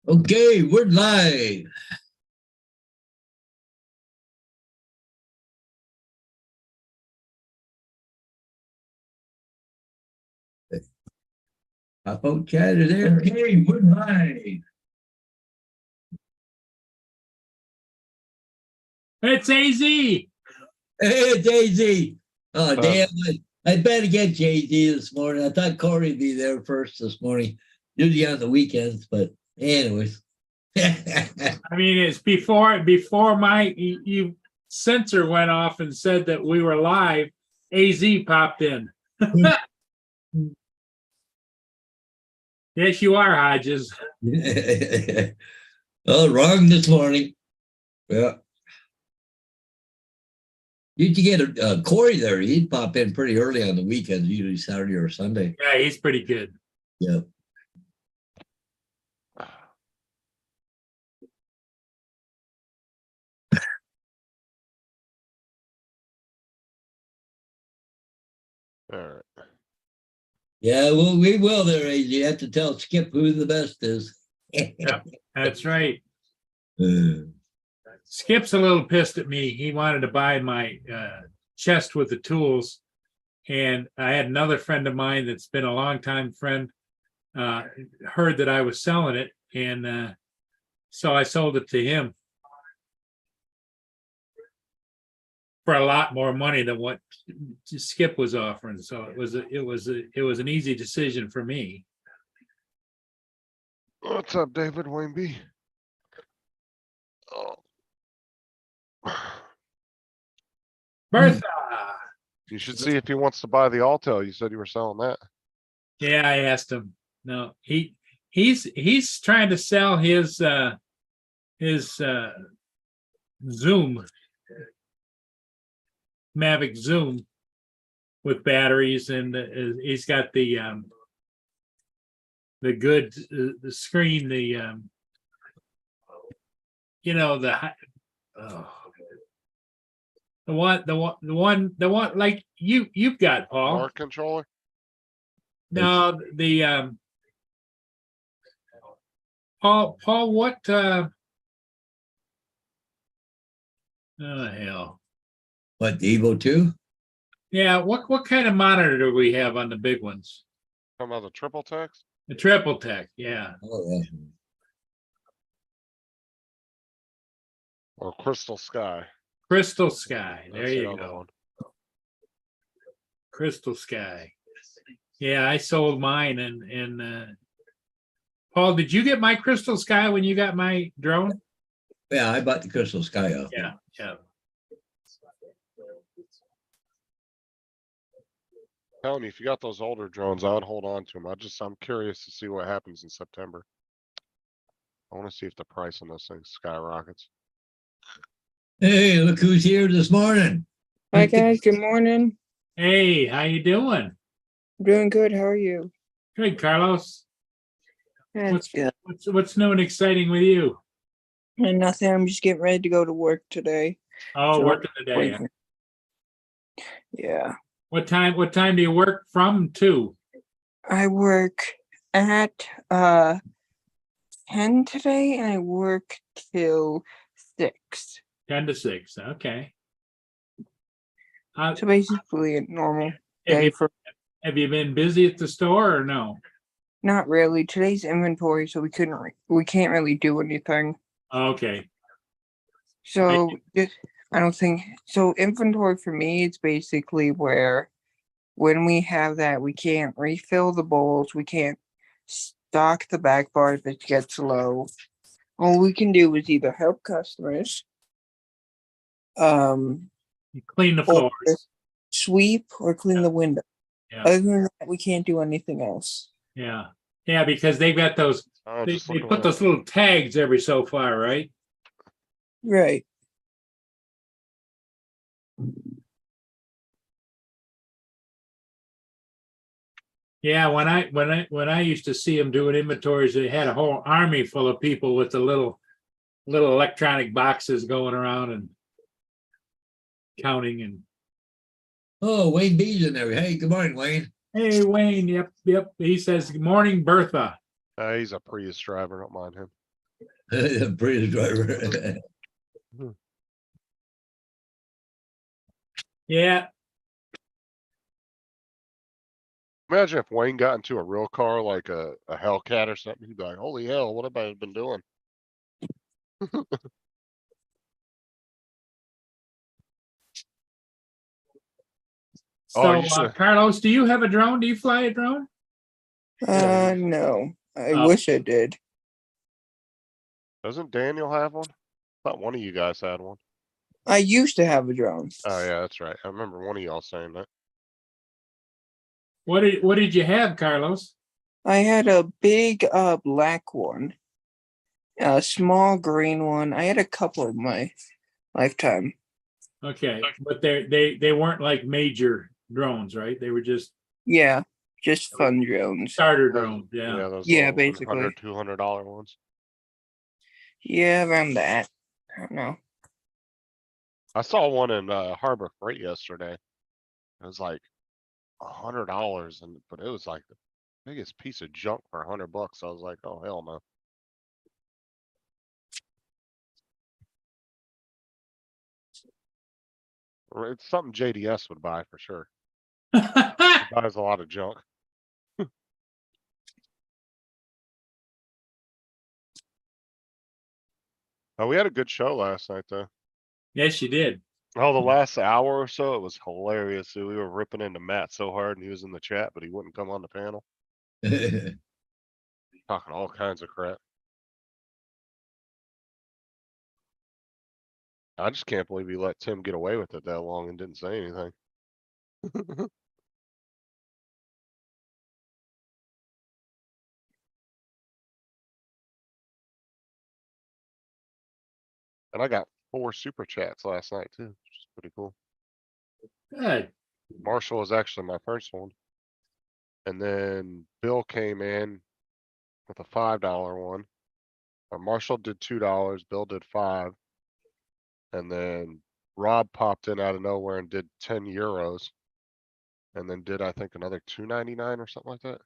Okay, we're live. Pop out chatter there. Okay, we're live. It's AZ. Hey, Daisy. Oh, Um, damn. I better get JD this morning. I thought Corey would be there first this morning, usually on the weekends, but anyways. I mean, it's before my you sensor went off and said that we were live. AZ popped in. Yes, you are, Hodges. Oh, wrong this morning. Yeah. You could get Corey there. He'd pop in pretty early on the weekends, usually Saturday or Sunday. Yeah, he's pretty good. Yeah. all right. Yeah, well, we will there, AJ. You have to tell Skip who the best is. Yep, that's right. Uh, Skip's a little pissed at me. He wanted to buy my chest with the tools. And I had another friend of mine that's been a longtime friend, heard that I was selling it. And so I sold it to him for a lot more money than what Skip was offering. So it was an easy decision for me. What's up, David Wayne B? Oh. Bertha. You should see if he wants to buy the Altel. You said you were selling that. Yeah, I asked him. No, he's trying to sell his Zoom, Mavic Zoom with batteries, and he's got the good the screen, the you know, the one like you've got, Paul. Smart controller. No, the Paul, what oh hell. what, the Evo 2? Yeah, what kind of monitor do we have on the big ones? Talking about the triple text. The triple tech, yeah. Oh, yeah. Or Crystal Sky. Crystal Sky. There That's the you other go. one. Crystal Sky. Yeah, I sold mine, and Paul, did you get my Crystal Sky when you got my drone? Yeah, I bought the Crystal Sky off. Yeah, yeah. Telling you, if you got those older drones, I would hold on to them. I'm curious to see what happens in September. I want to see if the price on those things skyrockets. Hey, look who's here this morning. Hi guys, good morning. Hey, how you doing? Doing good. How are you? Good, Carlos. That's good. What's new and exciting with you? And nothing. I'm just getting ready to go to work today. Oh, So- working today. Yeah. What time do you work from to? I work at 10 today and I work till 6. 10 to 6. Okay. So basically a normal Have day you, for have you been busy at the store or no? not really. Today's inventory, so we can't really do anything. Okay. So I don't think so. Inventory for me, it's basically where when we have that, we can't refill the bowls, we can't stock the back bar if it gets low. All we can do is either help customers, You clean the or floors. sweep or clean the window. Yeah. Other than that, we can't do anything else. Yeah. Yeah, because they've got those, Oh, they just looking put at those little tags every so far, right? Right. Yeah, when I used to see them doing inventories, they had a whole army full of people with the little electronic boxes going around and counting. And Oh, Wayne B's in there. Hey, good morning, Wayne. hey, Wayne, yep. He says, "Good morning, Bertha." He's a Prius driver. Don't mind him. Prius driver. Yeah, Imagine if Wayne got into a real car like a Hellcat or something. He'd be like, holy hell, what have I been doing? Oh, so you should. Carlos, do you have a drone? Do you fly a drone? No, I Oh. wish I did. Doesn't Daniel have one? Thought one of you guys had one. I used to have a drone. Oh yeah, that's right. I remember one of y'all saying that. What did you have, Carlos? I had a big black one, a small green one. I had a couple in my lifetime. Okay, but they weren't like major drones, right? They were just Yeah, just fun drones. starter Those- drones. Yeah. those Yeah, little basically. $100, $200 ones. Yeah, around that. I don't know. I saw one in Harbor Freight yesterday. It was like $100, but it was like the biggest piece of junk for $100. I was like, oh hell no. Or it's something JDS would buy for sure. He buys a lot of junk. Oh, we had a good show last night though. Yes, you did. Oh, the last hour or so, it was hilarious. We were ripping into Matt so hard and he was in the chat, but he wouldn't come on the panel. Talking all kinds of crap. I just can't believe he let Tim get away with it that long and didn't say anything. And I got 4 super chats last night too, which is pretty cool. Good. Marshall was actually my first one. And then Bill came in with a $5 one. Marshall did $2, Bill did 5. And then Rob popped in out of nowhere and did 10 euros. And then did I think another $2.99 or something like that.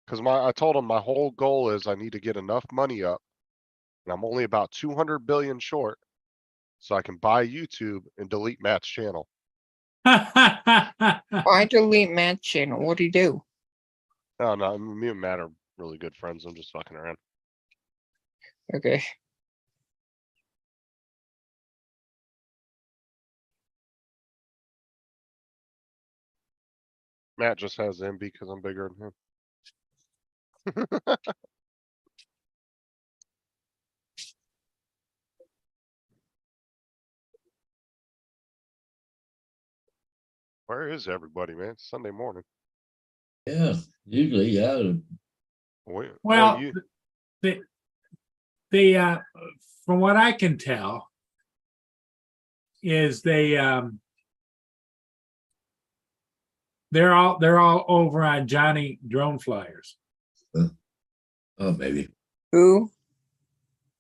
Cause I told him my whole goal is I need to get enough money up. And I'm only about 200 billion short. So I can buy YouTube and delete Matt's channel. Why delete Matt's channel? What'd he do? No, me and Matt are really good friends. I'm just fucking around. Okay. Matt just has envy because I'm bigger than him. Where is everybody, man? It's Sunday morning. Yeah, usually, yeah. Well, you, the from what I can tell is they're all over on Johnny Drone Flyers. Oh, maybe. Who?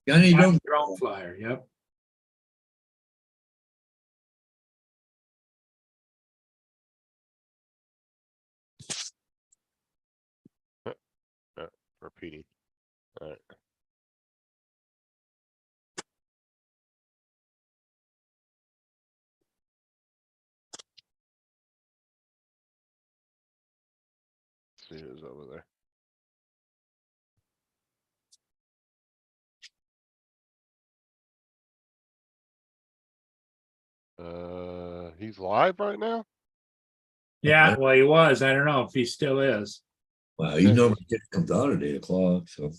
Johnny Johnny don't. Drone Flyer. Yep. repeating. All right. Let's see who's over there. He's live right now? Yeah. Well, he was. I don't know if he still is. Wow, he normally just comes out at 8 o'clock, so.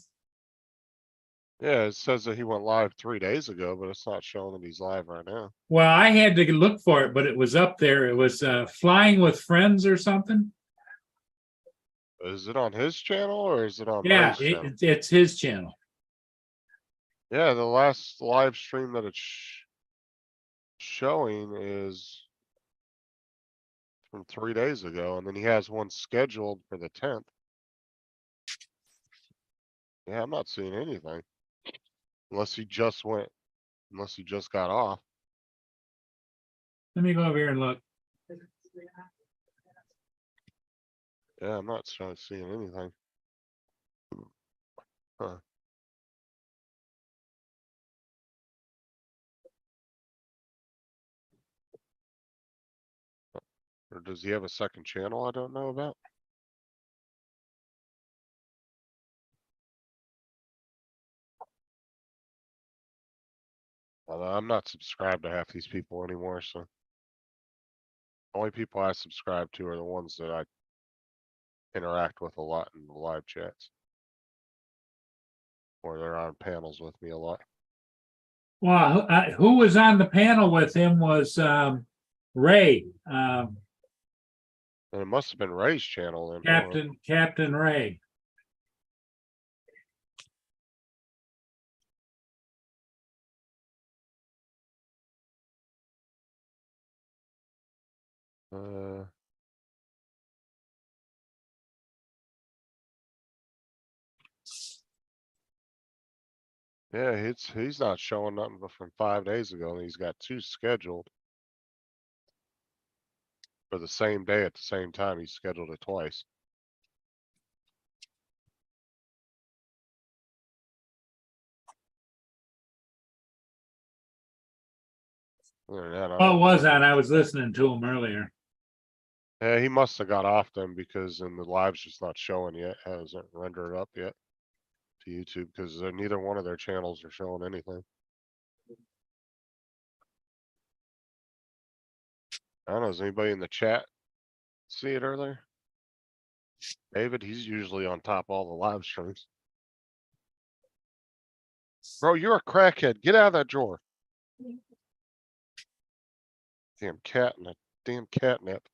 Yeah, it says that he went live 3 days ago, but it's not showing that he's live right now. Well, I had to look for it, but it was up there. It was Flying with Friends or something. Is it on his channel or is it on Yeah, Ray's channel? it's his channel. Yeah, the last live stream that it's showing is from 3 days ago, and then he has one scheduled for the 10th. Yeah, I'm not seeing anything. Unless he just got off. Let me go over here and look. Yeah, I'm not seeing anything. Huh. Or does he have a second channel I don't know about? Although I'm not subscribed to half these people anymore, so. Only people I subscribe to are the ones that I interact with a lot in the live chats. Or they're on panels with me a lot. Well, who was on the panel with him was Ray, And it must have been Ray's channel then. Hold on. Captain Ray. Yeah, he's not showing nothing but from 5 days ago, and he's got 2 scheduled. For the same day at the same time, he scheduled it twice. Other than that, I What don't was know. that? I was listening to him earlier. Yeah, he must have got off them because then the live's just not showing yet, hasn't rendered up yet to YouTube because neither one of their channels are showing anything. I don't know, does anybody in the chat see it earlier? David, he's usually on top of all the live streams. Bro, you're a crackhead. Get out of that drawer. Damn cat and a damn catnip.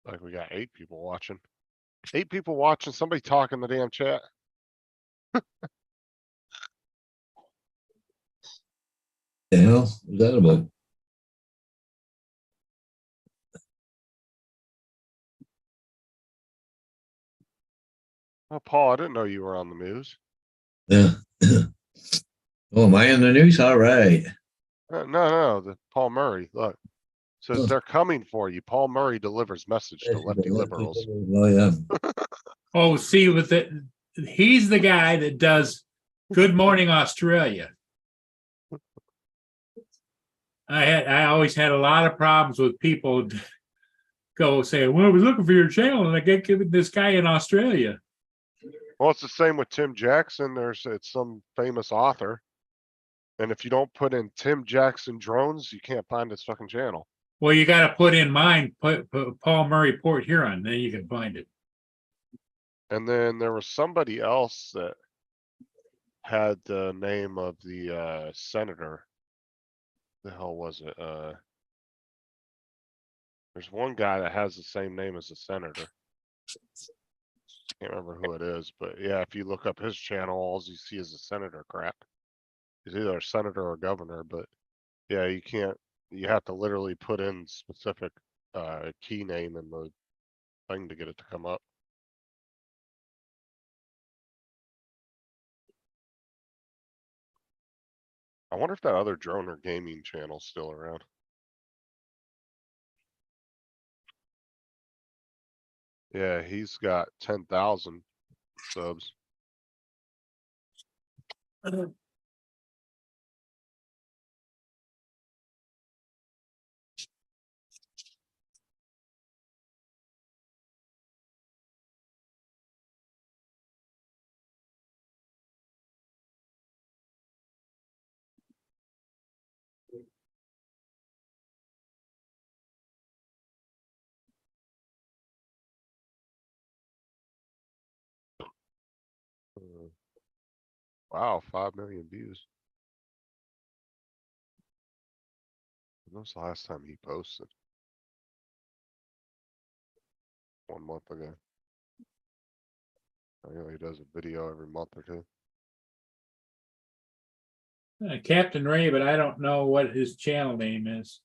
Like we got 8 people watching. 8 people watching, somebody talk in the damn chat. The hell was that about? Oh, Paul, I didn't know you were on the news. Yeah. Oh, am I in the news? All right. No, the Paul Murray, look. Says Oh. they're coming for you. Paul Murray delivers message to lefty liberals. Oh, yeah. Oh, see, he's the guy that does Good Morning Australia. I always had a lot of problems with people go saying, well, I was looking for your channel and I get given this guy in Australia. Well, it's the same with Tim Jackson. It's some famous author. And if you don't put in Tim Jackson drones, you can't find his fucking channel. Well, you got to put in mine, put Paul Murray Port Huron, then you can find it. And then there was somebody else that had the name of the senator. The hell was it? There's one guy that has the same name as the senator. Can't remember who it is, but yeah, if you look up his channel, all you see is the senator crap. He's either a senator or governor, but yeah, you can't, you have to literally put in specific key name in the thing to get it to come up. I wonder if that other Droner Gaming channel's still around. Yeah, he's got 10,000 subs. Wow, 5 million views. When was the last time he posted? 1 month ago. I know he does a video every month or two. Captain Ray, but I don't know what his channel name is.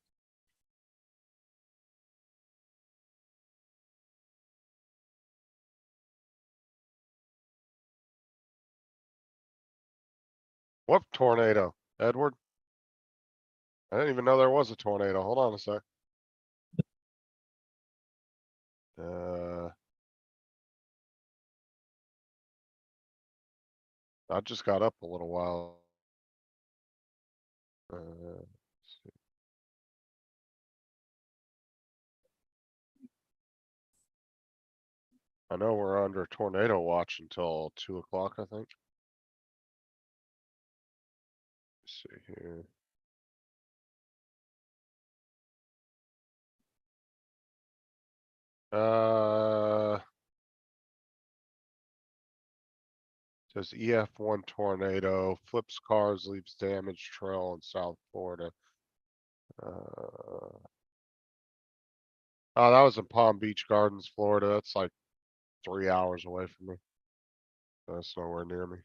What tornado, Edward? I didn't even know there was a tornado. Hold on a sec. I just got up a little while. Let's see. I know we're under tornado watch until 2 o'clock, I think. Let's see here. Says EF1 tornado flips cars, leaves damaged trail in South Florida. Oh, that was in Palm Beach Gardens, Florida. That's like 3 hours away from me. That's nowhere near me.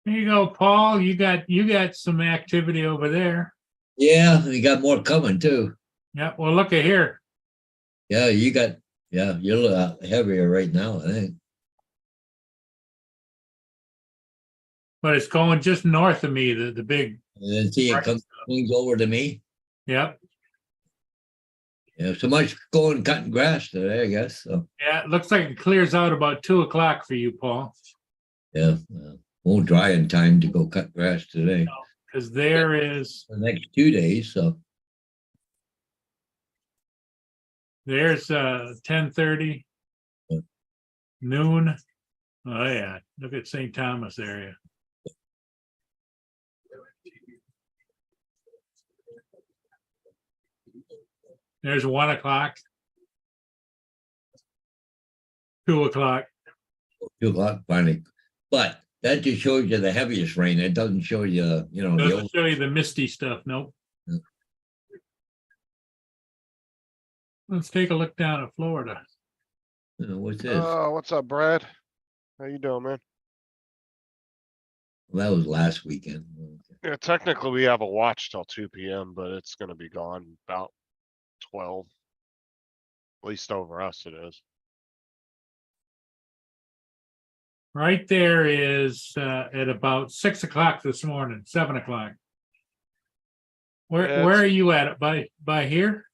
There you go, Paul. You got some activity over there. Yeah, we got more coming too. Yeah, well, look at here. Yeah, you're a little heavier right now, I think. But it's going just north of me, the big, And then see it comes swings over to me. yep. Yeah, so much going cutting grass today, I guess. So Yeah, it looks like it clears out about 2 o'clock for you, Paul. yeah, won't dry in time to go cut grass today. Because there is, The next 2 days, so there's 10:30, Yeah. noon. Oh yeah, look at St. Thomas area. There's 1 o'clock. 2 o'clock. 2 o'clock finally. But that just shows you the heaviest rain. It doesn't show you, you know, the Doesn't old, show you the misty stuff, nope. Yeah. Let's take a look down at Florida. what's this? Oh, what's up, Brad? How you doing, man? Well, that was last weekend. Yeah, technically we have a watch till 2 PM, but it's gonna be gone about 12. At least over us it is. Right there is at about 6 o'clock this morning, 7 o'clock. Yeah, Where are you at? By here?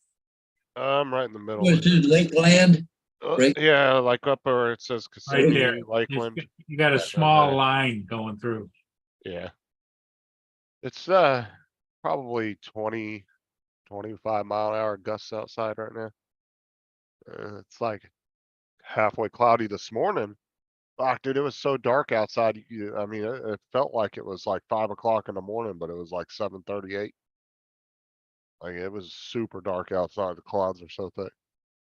I'm right in the middle. What's this, Lakeland? right? Yeah, like up where it says Right there. Kissimmee, Lakeland. You got a Right small there. line going through. Yeah. It's probably 20, 25 mile-an-hour gusts outside right now. It's like halfway cloudy this morning. Fuck, dude, it was so dark outside. I mean, it felt like it was like 5 o'clock in the morning, but it was like 7:38. Like it was super dark outside. The clouds are so thick.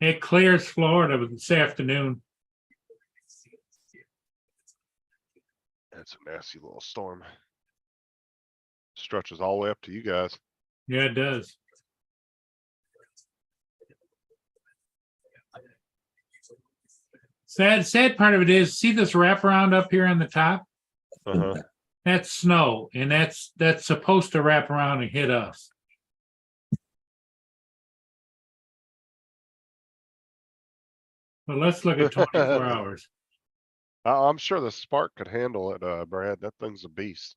It clears Florida this afternoon. It's a nasty little storm. Stretches all the way up to you guys. Yeah, it does. Sad part of it is, see this wraparound up here on the top? Uh-huh. That's snow, and that's supposed to wrap around and hit us. But let's look at 24 hours. I'm sure the Spark could handle it, Brad. That thing's a beast.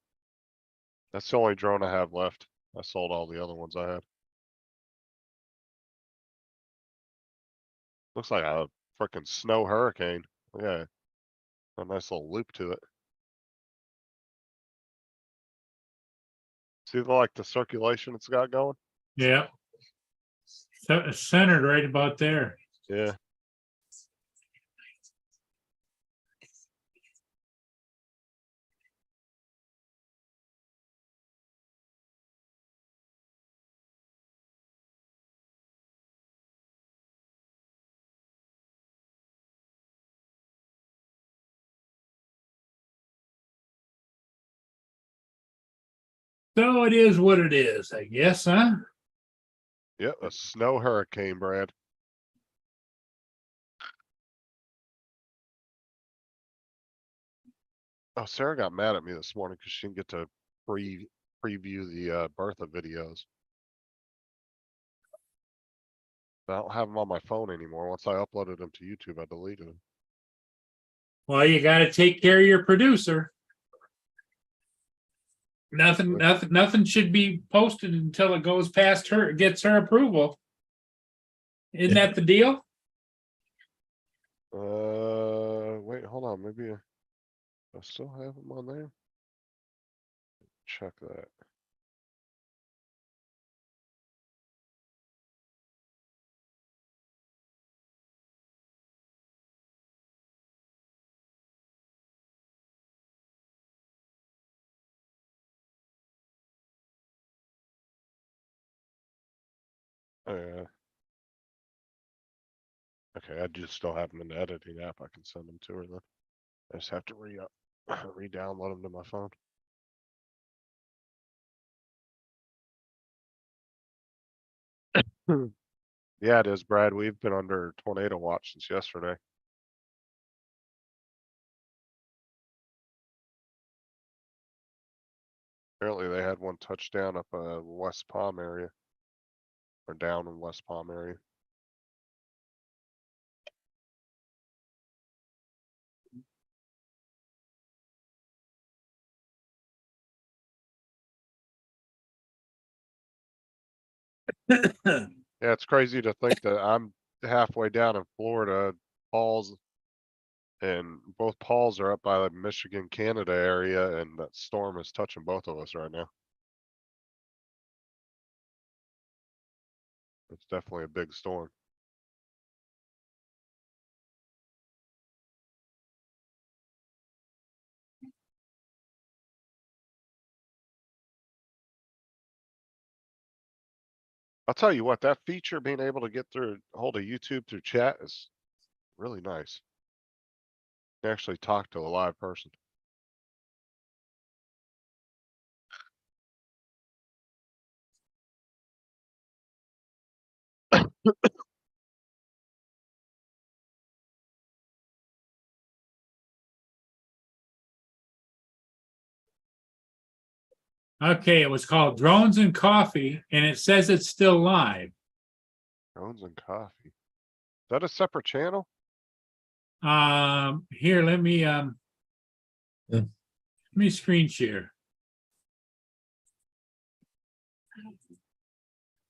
That's the only drone I have left. I sold all the other ones I had. Looks like a freaking snow hurricane. Yeah. A nice little loop to it. See the circulation it's got going? Yeah. So it's centered right about there. Yeah. So it is what it is, I guess, huh? Yep, a snow hurricane, Brad. Oh, Sarah got mad at me this morning because she didn't get to preview the Bertha videos. I don't have them on my phone anymore. Once I uploaded them to YouTube, I deleted them. Well, you gotta take care of your producer. Nothing should be posted until it goes past her, gets her approval. Isn't that the deal? Wait, hold on. Maybe I still have them on there. Check that. Oh, yeah. Okay, I just still have them in the editing app. I can send them to her then. I just have to re-download them to my phone. Yeah, it is, Brad. We've been under tornado watch since yesterday. Apparently they had one touchdown up West Palm area. Or down in West Palm area. Yeah, it's crazy to think that I'm halfway down in Florida, Paul's, and both Pauls are up by the Michigan, Canada area, and that storm is touching both of us right now. It's definitely a big storm. I'll tell you what, that feature being able to get through hold of YouTube through chat is really nice. You can actually talk to a live person. Okay, it was called Drones and Coffee, and it says it's still live. Drones and coffee. Is that a separate channel? Here, let me Yeah. let me screen share.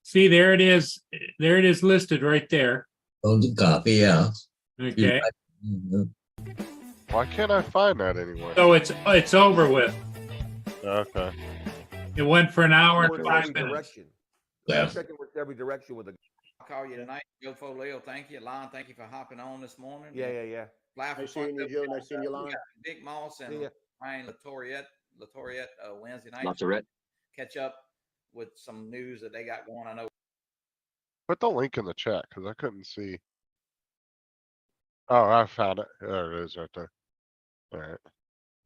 See, there it is. There it is listed right there. Oh, the coffee, yeah. Okay, Mhm. Why can't I find that anywhere? so it's over with. Okay. It went for an hour Going and in 5 every minutes. direction. Yeah. Checking with every direction with a, I'll call you tonight. Joe Foleo, thank you. Lon, thank you for hopping on this morning. yeah, yeah, yeah. Fly for Nice fun. seeing you, Joe. Nice seeing you, We Lon. got Dick Moss See and ya. Ryan Latoriette Wednesday night. Latorette. Catch up with some news that they got going. I know. Put the link in the chat because I couldn't see. Oh, I found it. There it is right there. Alright.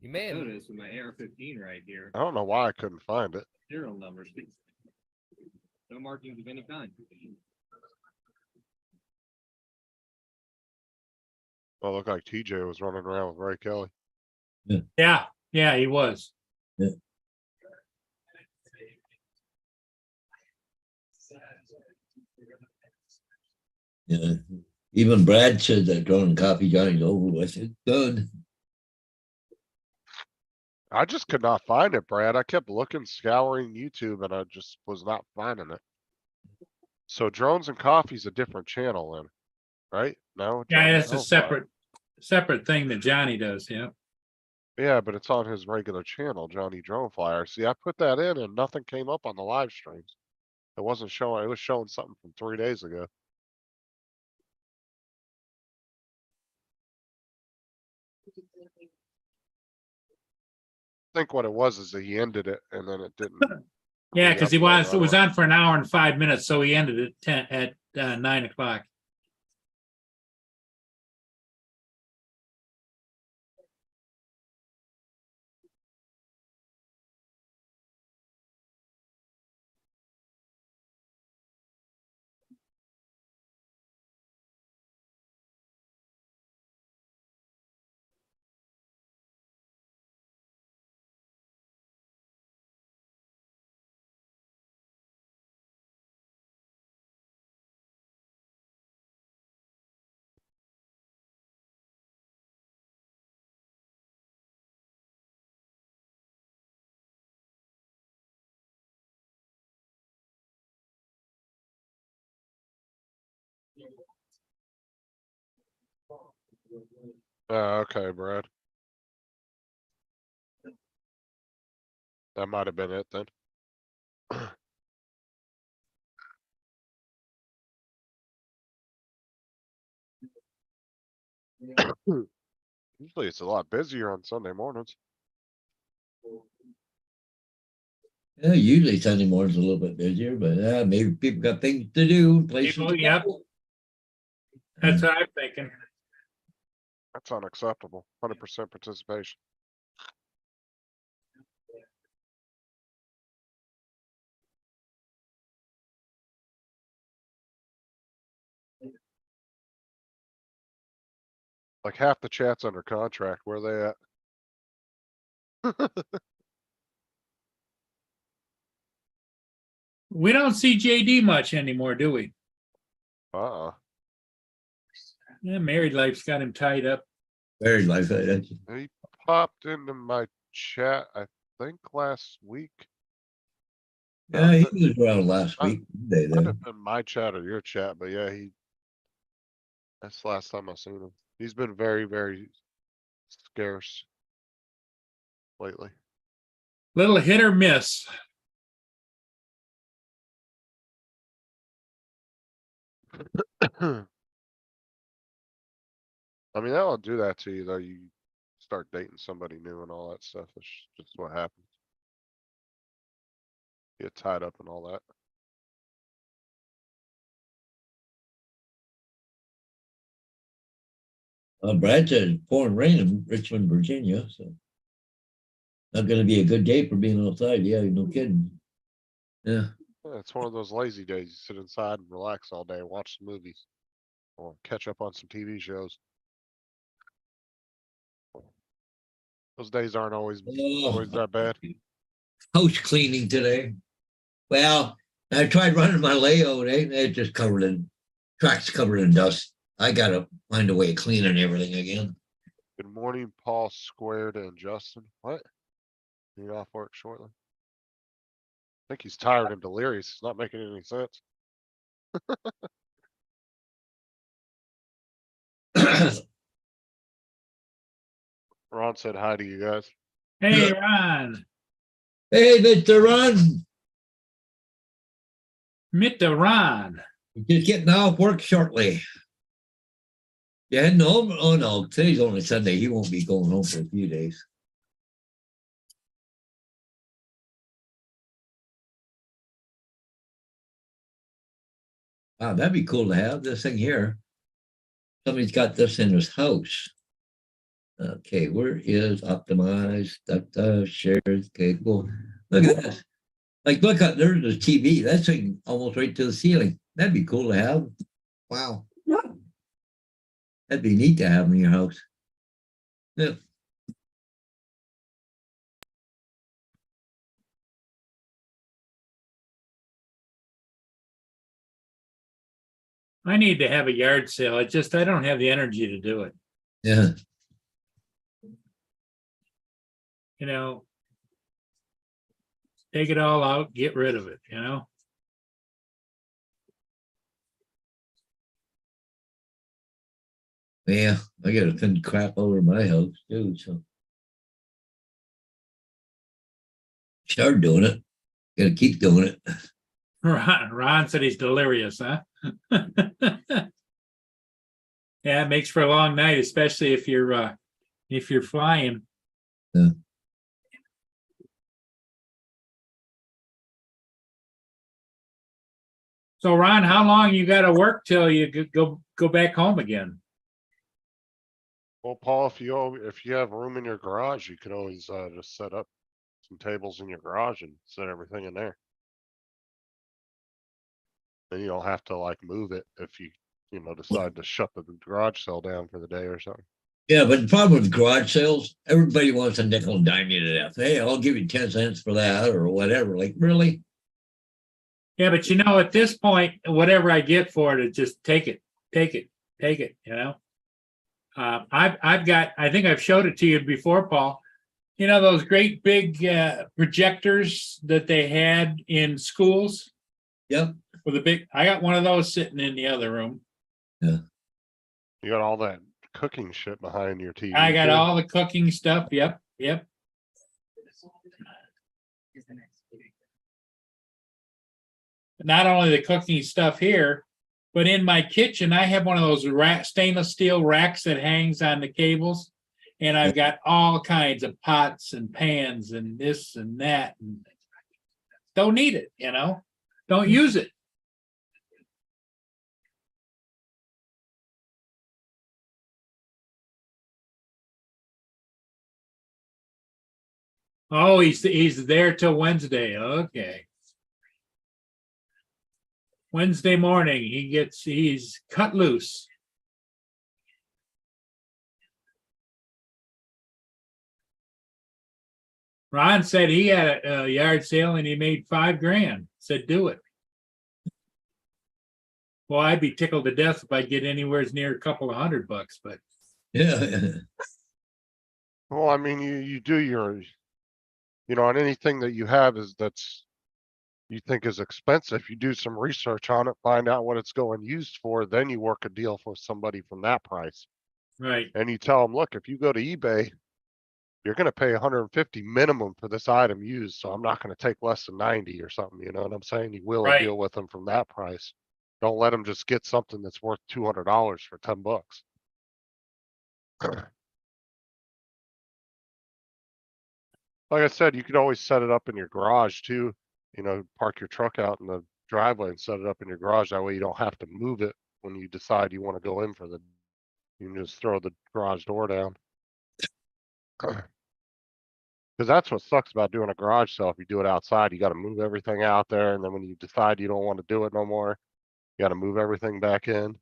You may have Notice with my AR-15 right here, I don't know why I couldn't find it. serial numbers. No markings of any kind. Well, it looked like TJ was running around with Ray Kelly. Yeah, he was. Yeah. Even Brad said that Drone and Coffee Johnny's over with. It's good. I just could not find it, Brad. I kept looking, scouring YouTube, and I just was not finding it. So Drones and Coffee's a different channel then, right? No? Yeah, Johnny that's a Drone separate thing that Johnny does. Yeah. Flyer. Yeah, but it's on his regular channel, Johnny Drone Flyer. See, I put that in and nothing came up on the live streams. It wasn't showing, it was showing something from 3 days ago. I think what it was is that he ended it and then it didn't. Yeah, because it re-upload was right on for an hour and 5 minutes, so he ended at 9 o'clock. Okay, Brad. That might have been it then. Usually it's a lot busier on Sunday mornings. Yeah, usually Sunday morning's a little bit busier, but maybe people got things to do, places People, to yep. go. That's what I'm thinking. That's unacceptable. 100% participation. Like half the chat's under contract. Where they at? We don't see JD much anymore, do we? Yeah, married life's got him tied up. Very like that. He popped into my chat, I think last week. Yeah, he was around last I- week. Day Might then. have been my chat or your chat, but yeah, that's the last time I seen him. He's been very, very scarce lately. Little hit or miss. I mean, that'll do that to you though. You start dating somebody new and all that stuff. That's just what happens. Get tied up and all that. Brad said it's pouring rain in Richmond, Virginia, so. Not gonna be a good day for being outside. Yeah, no kidding. Yeah, Yeah, it's one of those lazy days. You sit inside and relax all day and watch some movies. Or catch up on some TV shows. Those days aren't always that bad. house cleaning today. Well, I tried running my layout, it just covered in, tracks covered in dust. I gotta find a way of cleaning everything again. Good morning, Paul Squared and Justin. What? Need off work shortly. I think he's tired and delirious. It's not making any sense. Ron said hi to you guys. Hey, Ron. Hey, Mr. Ron, Mr. Ron. just getting off work shortly. You heading home? Oh no, today's only Sunday. He won't be going home for a few days. Wow, that'd be cool to have this thing here. Somebody's got this in his house. Okay, where is optimized, shares, okay, cool. Look at this. Like, look up, there's the TV. That thing almost right to the ceiling. That'd be cool to have. Wow. That'd be neat to have in your house. Yeah. I need to have a yard sale. I don't have the energy to do it. Yeah. You know, take it all out, get rid of it, you know? Yeah, I gotta thin crap over my house too, so. Start doing it. Gotta keep doing it. Ron said he's delirious, huh? Yeah, it makes for a long night, especially if you're flying. Yeah. So Ron, how long you gotta work till you go back home again? Well, Paul, if you have room in your garage, you could always just set up some tables in your garage and set everything in there. Then you don't have to like move it if you decide to shut the garage sale down for the day or something. Yeah, but the problem with garage sales, everybody wants a nickel and dime you to death. Hey, I'll give you 10 cents for that or whatever. Like, really? Yeah, but at this point, whatever I get for it, just take it, you know? I've got, I think I've showed it to you before, Paul. You know, those great big projectors that they had in schools? Yep. I got one of those sitting in the other room. You got all that cooking shit behind your TV. I got too. all the cooking stuff. Yep, yep. Not only the cooking stuff here, but in my kitchen, I have one of those stainless steel racks that hangs on the cables. And I've got all kinds of pots and pans and this and that. And don't need it, you know? Don't use it. Oh, he's there till Wednesday. Okay. Wednesday morning, he's cut loose. Ron said he had a yard sale and he made $5,000. Said, do it. Well, I'd be tickled to death if I get anywhere near a couple of $100, but Yeah. Well, I mean, you do your, on anything that you have that's you think is expensive, you do some research on it, find out what it's going used for, then you work a deal for somebody from that price. right. And you tell them, look, if you go to eBay, you're gonna pay 150 minimum for this item used, so I'm not gonna take less than 90 or something, you know what I'm saying? You will a Right. deal with them from that price. Don't let them just get something that's worth $200 for $10. Like I said, you could always set it up in your garage too, park your truck out in the driveway and set it up in your garage. That way you don't have to move it when you decide you want to go in for you can just throw the garage door down. Cause that's what sucks about doing a garage sale. If you do it outside, you gotta move everything out there. And then when you decide you don't want to do it no more, you gotta move everything back in.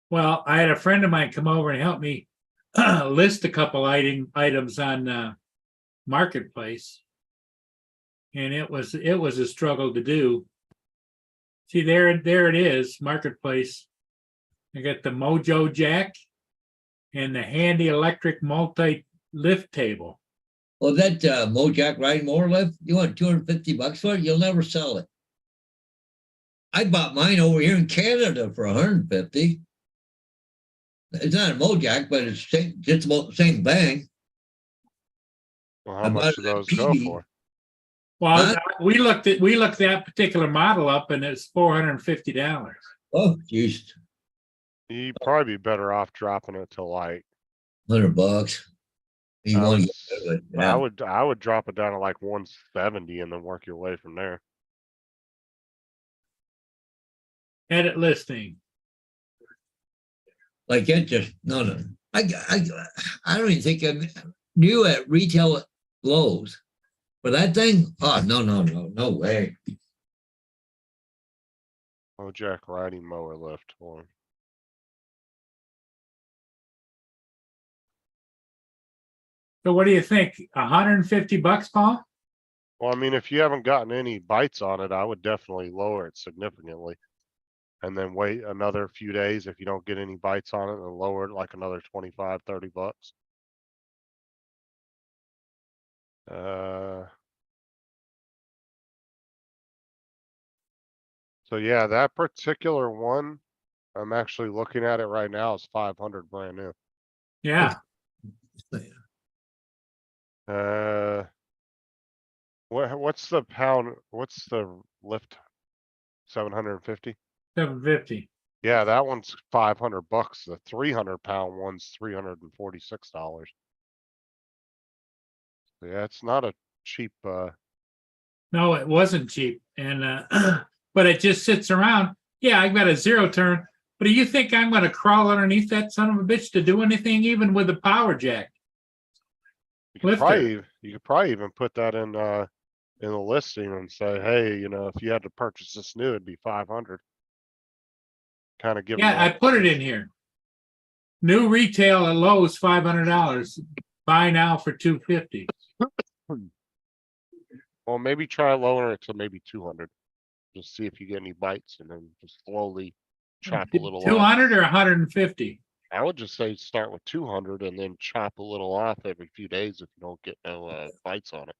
Well, I had a friend of mine come over and help me list a couple items on Marketplace. And it was a struggle to do. See, there it is, Marketplace. I got the Mojo Jack and the handy electric multi-lift table. Well, that Mojack riding mower lift, you want $250 for it? You'll never sell it. I bought mine over here in Canada for 150. It's not a Mojack, but it's just about the same bang. Well, I how bought much do it at those go PB. for? Well, Huh? we looked that particular model up and it's $450. Oh, geez, You'd probably be better off dropping it to like, $100. You I want would, to get rid of it? I would drop it down to like 170 and then work your way from there. Edit listing. Like it just no. I don't even think I'm new at retail Lowe's for that thing. Oh no way. Oh, Jack riding mower lift. Hold on. So what do you think? $150, Paul? Well, I mean, if you haven't gotten any bites on it, I would definitely lower it significantly. And then wait another few days. If you don't get any bites on it, and lower it like another 25, $30. So yeah, that particular one, I'm actually looking at it right now, is 500 brand new. Yeah. What's the pound? What's the lift? 750? 750. Yeah, that one's $500. The 300-pound one's $346. Yeah, it's not a cheap, No, it wasn't cheap. And but it just sits around. Yeah, I've got a zero turn. But do you think I'm gonna crawl underneath that son of a bitch to do anything even with the power jack? you could probably even put that in the listing and say, hey, if you had to purchase this new, it'd be 500. Kind of give them Yeah, I that. put it in here. New retail at Lowe's $500. Buy now for $250. Well, maybe try lowering it to maybe 200. Just see if you get any bites and then just slowly chop a little off. 200 or 150? I would just say start with 200 and then chop a little off every few days if you don't get no bites on it.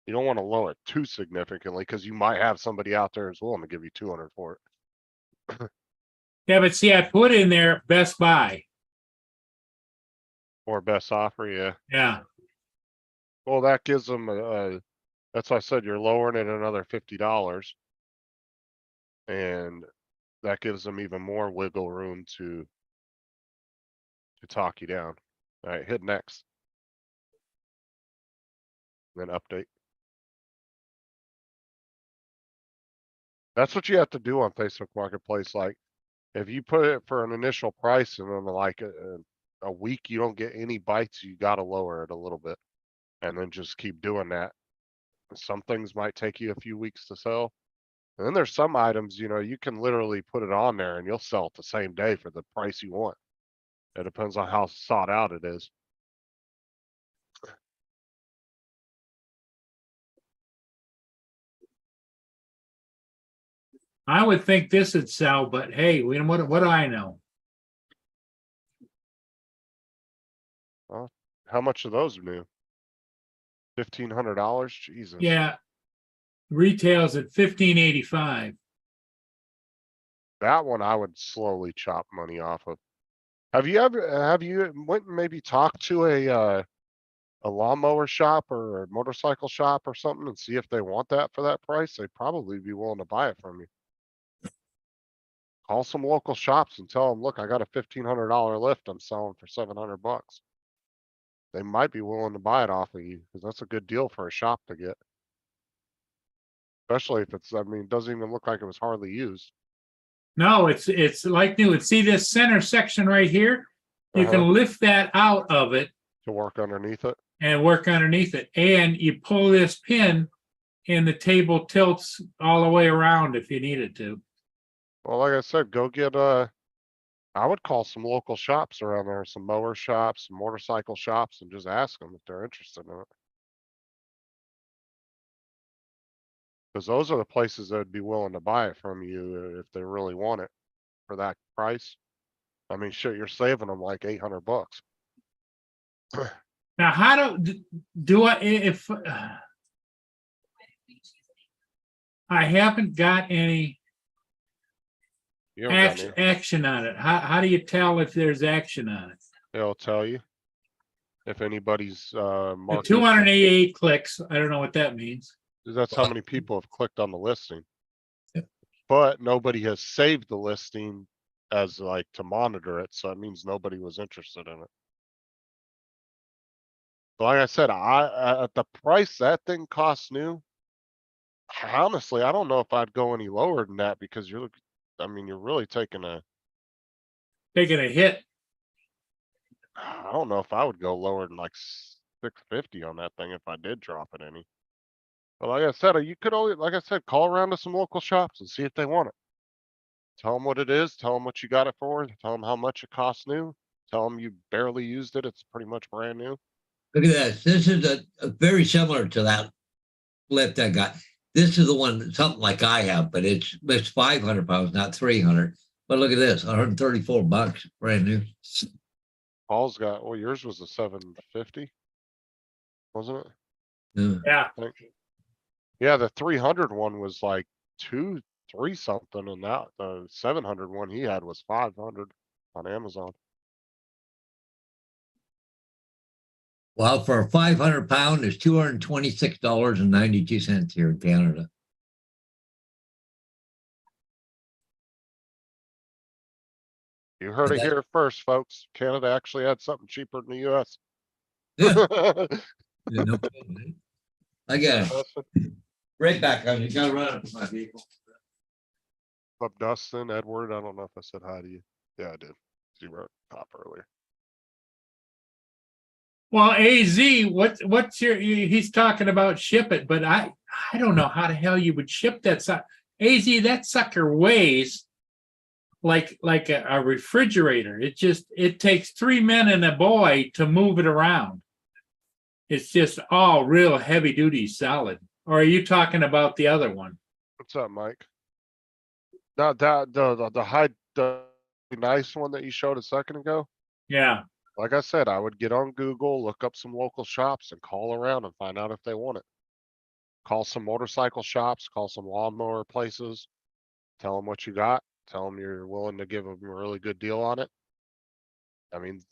You don't want to lower it too significantly because you might have somebody out there who's willing to give you 200 for it. Yeah, but see, I put in there Best Buy. Or best offer, yeah. Yeah. Well, that gives them, that's why I said you're lowering it another $50. And that gives them even more wiggle room to talk you down. All right, hit next. Then update. That's what you have to do on Facebook Marketplace. Like, if you put it for an initial price and then like a week you don't get any bites, you gotta lower it a little bit. And then just keep doing that. Some things might take you a few weeks to sell. And then there's some items, you know, you can literally put it on there and you'll sell it the same day for the price you want. It depends on how sought out it is. I would think this would sell, but hey, what do I know? How much are those new? $1,500? Jesus. Yeah. Retails at $15.85. That one I would slowly chop money off of. Have you went and maybe talked to a lawnmower shop or a motorcycle shop or something and see if they want that for that price? They'd probably be willing to buy it from you. Call some local shops and tell them, look, I got a $1,500 lift I'm selling for $700. They might be willing to buy it off of you because that's a good deal for a shop to get. Especially if it's, I mean, it doesn't even look like it was hardly used. No, it's like new. See this center section right here? You can lift that out of it To work underneath it. and work underneath it. And you pull this pin and the table tilts all the way around if you needed to. Well, like I said, go get I would call some local shops around there, some mower shops, some motorcycle shops, and just ask them if they're interested in it. Because those are the places that would be willing to buy it from you if they really want it for that price. I mean, shit, you're saving them like $800. Now, how do I, if I haven't got any You don't got any. action on it, how do you tell if there's action on it? It'll tell you if anybody's The marked. 288 clicks, I don't know what that means. That's how many people have clicked on the listing. Yep. But nobody has saved the listing as like to monitor it, so it means nobody was interested in it. But like I said, at the price that thing costs new, honestly, I don't know if I'd go any lower than that because you're really taking a, Taking a hit. I don't know if I would go lower than like 650 on that thing if I did drop it any. But like I said, you could always, like I said, call around to some local shops and see if they want it. Tell them what it is, tell them what you got it for, tell them how much it costs new, tell them you barely used it, it's pretty much brand new. Look at this. This is a very similar to that lift I got. This is the one, something like I have, but it's 500 pounds, not 300. But look at this, $134, brand new. Paul's got, well, yours was a 750, wasn't it? Yeah. Yeah. Yeah, the 300 one was like 3 something, and that the 700 one he had was 500 on Amazon. Well, for a 500 pound, it's $226.92 here in Canada. You heard it Okay. here first, folks. Canada actually had something cheaper than the US. Yeah. Yeah, no kidding. I got it. Right back on. You gotta run it for my vehicle. Up Dustin, Edward, I don't know if I said hi to you. Yeah, I did. You wrote top earlier. Well, AZ, what's he's talking about ship it, but I don't know how the hell you would ship that sucker. AZ, that sucker weighs like a refrigerator. It takes 3 men and a boy to move it around. It's just all real heavy duty solid. Or are you talking about the other one? What's up, Mike? The nice one that you showed a second ago. Yeah, Like I said, I would get on Google, look up some local shops and call around and find out if they want it. Call some motorcycle shops, call some lawnmower places. Tell them what you got. Tell them you're willing to give them a really good deal on it. I mean,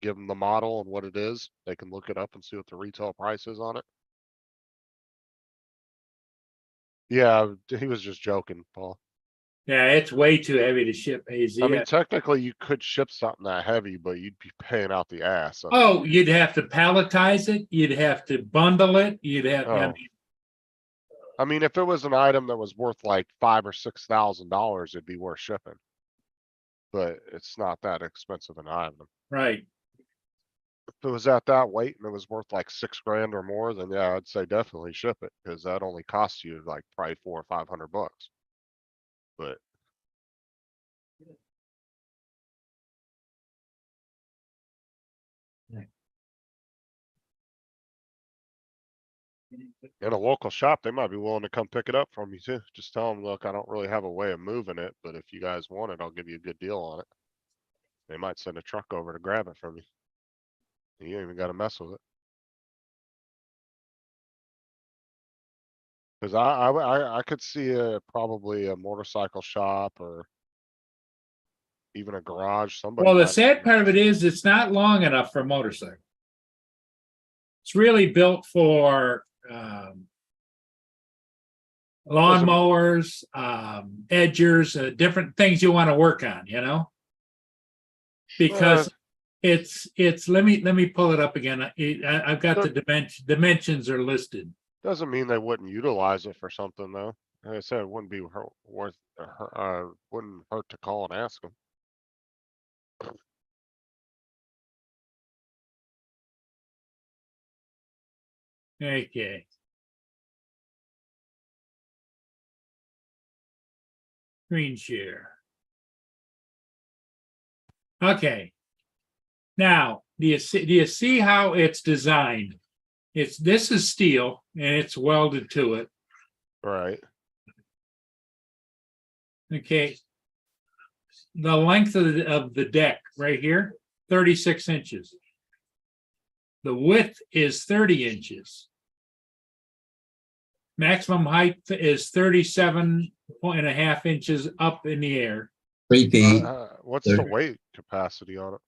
give them the model and what it is. They can look it up and see what the retail price is on it. Yeah, he was just joking, Paul. yeah, it's way too heavy to ship AZ. I mean, technically you could ship something that heavy, but you'd be paying out the ass. I mean, Oh, you'd have to palletize it, you'd have to bundle it, you'd have, I Oh. mean, I mean, if it was an item that was worth like $5,000 or $6,000, it'd be worth shipping. But it's not that expensive an item. right. If it was at that weight and it was worth like 6 grand or more, then yeah, I'd say definitely ship it, cause that only costs you like probably 400 or 500 bucks. But in a local shop, they might be willing to come pick it up from you too. Just tell them, look, I don't really have a way of moving it, but if you guys want it, I'll give you a good deal on it. They might send a truck over to grab it from you. You ain't even gotta mess with it. Cause I could see probably a motorcycle shop or even a garage, somebody. Well, the might- sad part of it is, it's not long enough for a motorcycle. It's really built for, lawnmowers, edgers, different things you want to work on, you know? Because let me pull it up again. I've got the dimensions are listed. Doesn't mean they wouldn't utilize it for something though. Like I said, it wouldn't be wouldn't hurt to call and ask them. Okay. Screen share. Okay. Now, do you see how it's designed? This is steel and it's welded to it. Right. Okay. The length of the deck right here, 36 inches. The width is 30 inches. Maximum height is 37.5 inches up in the air. 3 feet, What's the there. weight capacity on it?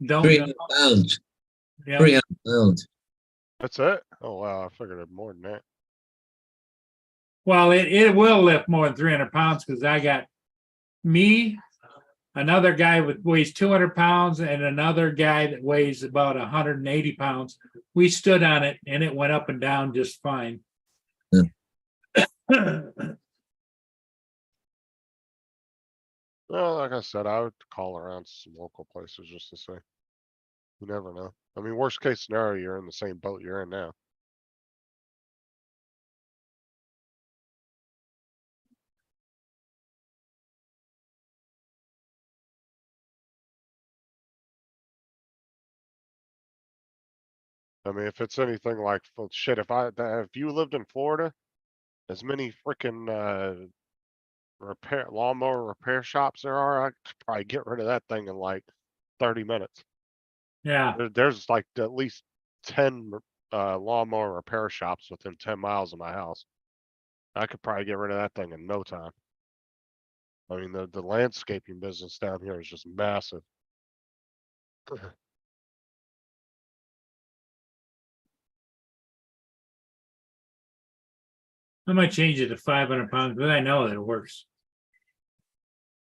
Don't 300 know. pounds, Yeah. 300 pounds. That's it? Oh wow, I figured it more than that. Well, it will lift more than 300 pounds because I got me, another guy weighs 200 pounds, and another guy that weighs about 180 pounds. We stood on it and it went up and down just fine. Well, like I said, I would call around some local places just to see. You never know. I mean, worst case scenario, you're in the same boat you're in now. I mean, if it's anything like shit, if you lived in Florida, as many freaking lawnmower repair shops there are, I could probably get rid of that thing in like 30 minutes. Yeah, There's like at least 10 lawnmower repair shops within 10 miles of my house. I could probably get rid of that thing in no time. I mean, the landscaping business down here is just massive. I might change it to 500 pounds, but I know that it works.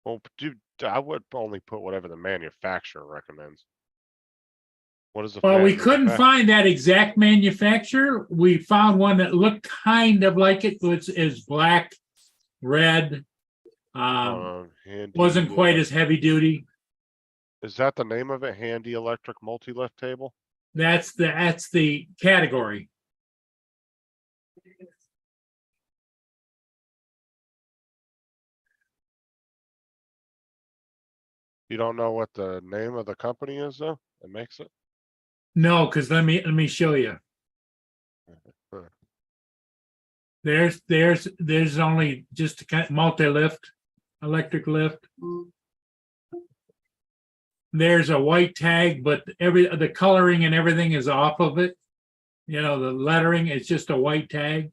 Well, dude, I would only put whatever the manufacturer recommends. What is the Well, we couldn't manufacturer? find that exact manufacturer. We found one that looked kind of like it, which is black, red. Handy, Wasn't quite as heavy duty. Is that the name of it? Handy electric multi-lift table? That's the category. You don't know what the name of the company is though, that makes it? No, because let me show you. There's only just a kind multi-lift, electric lift. There's a white tag, but the coloring and everything is off of it. You know, the lettering is just a white tag.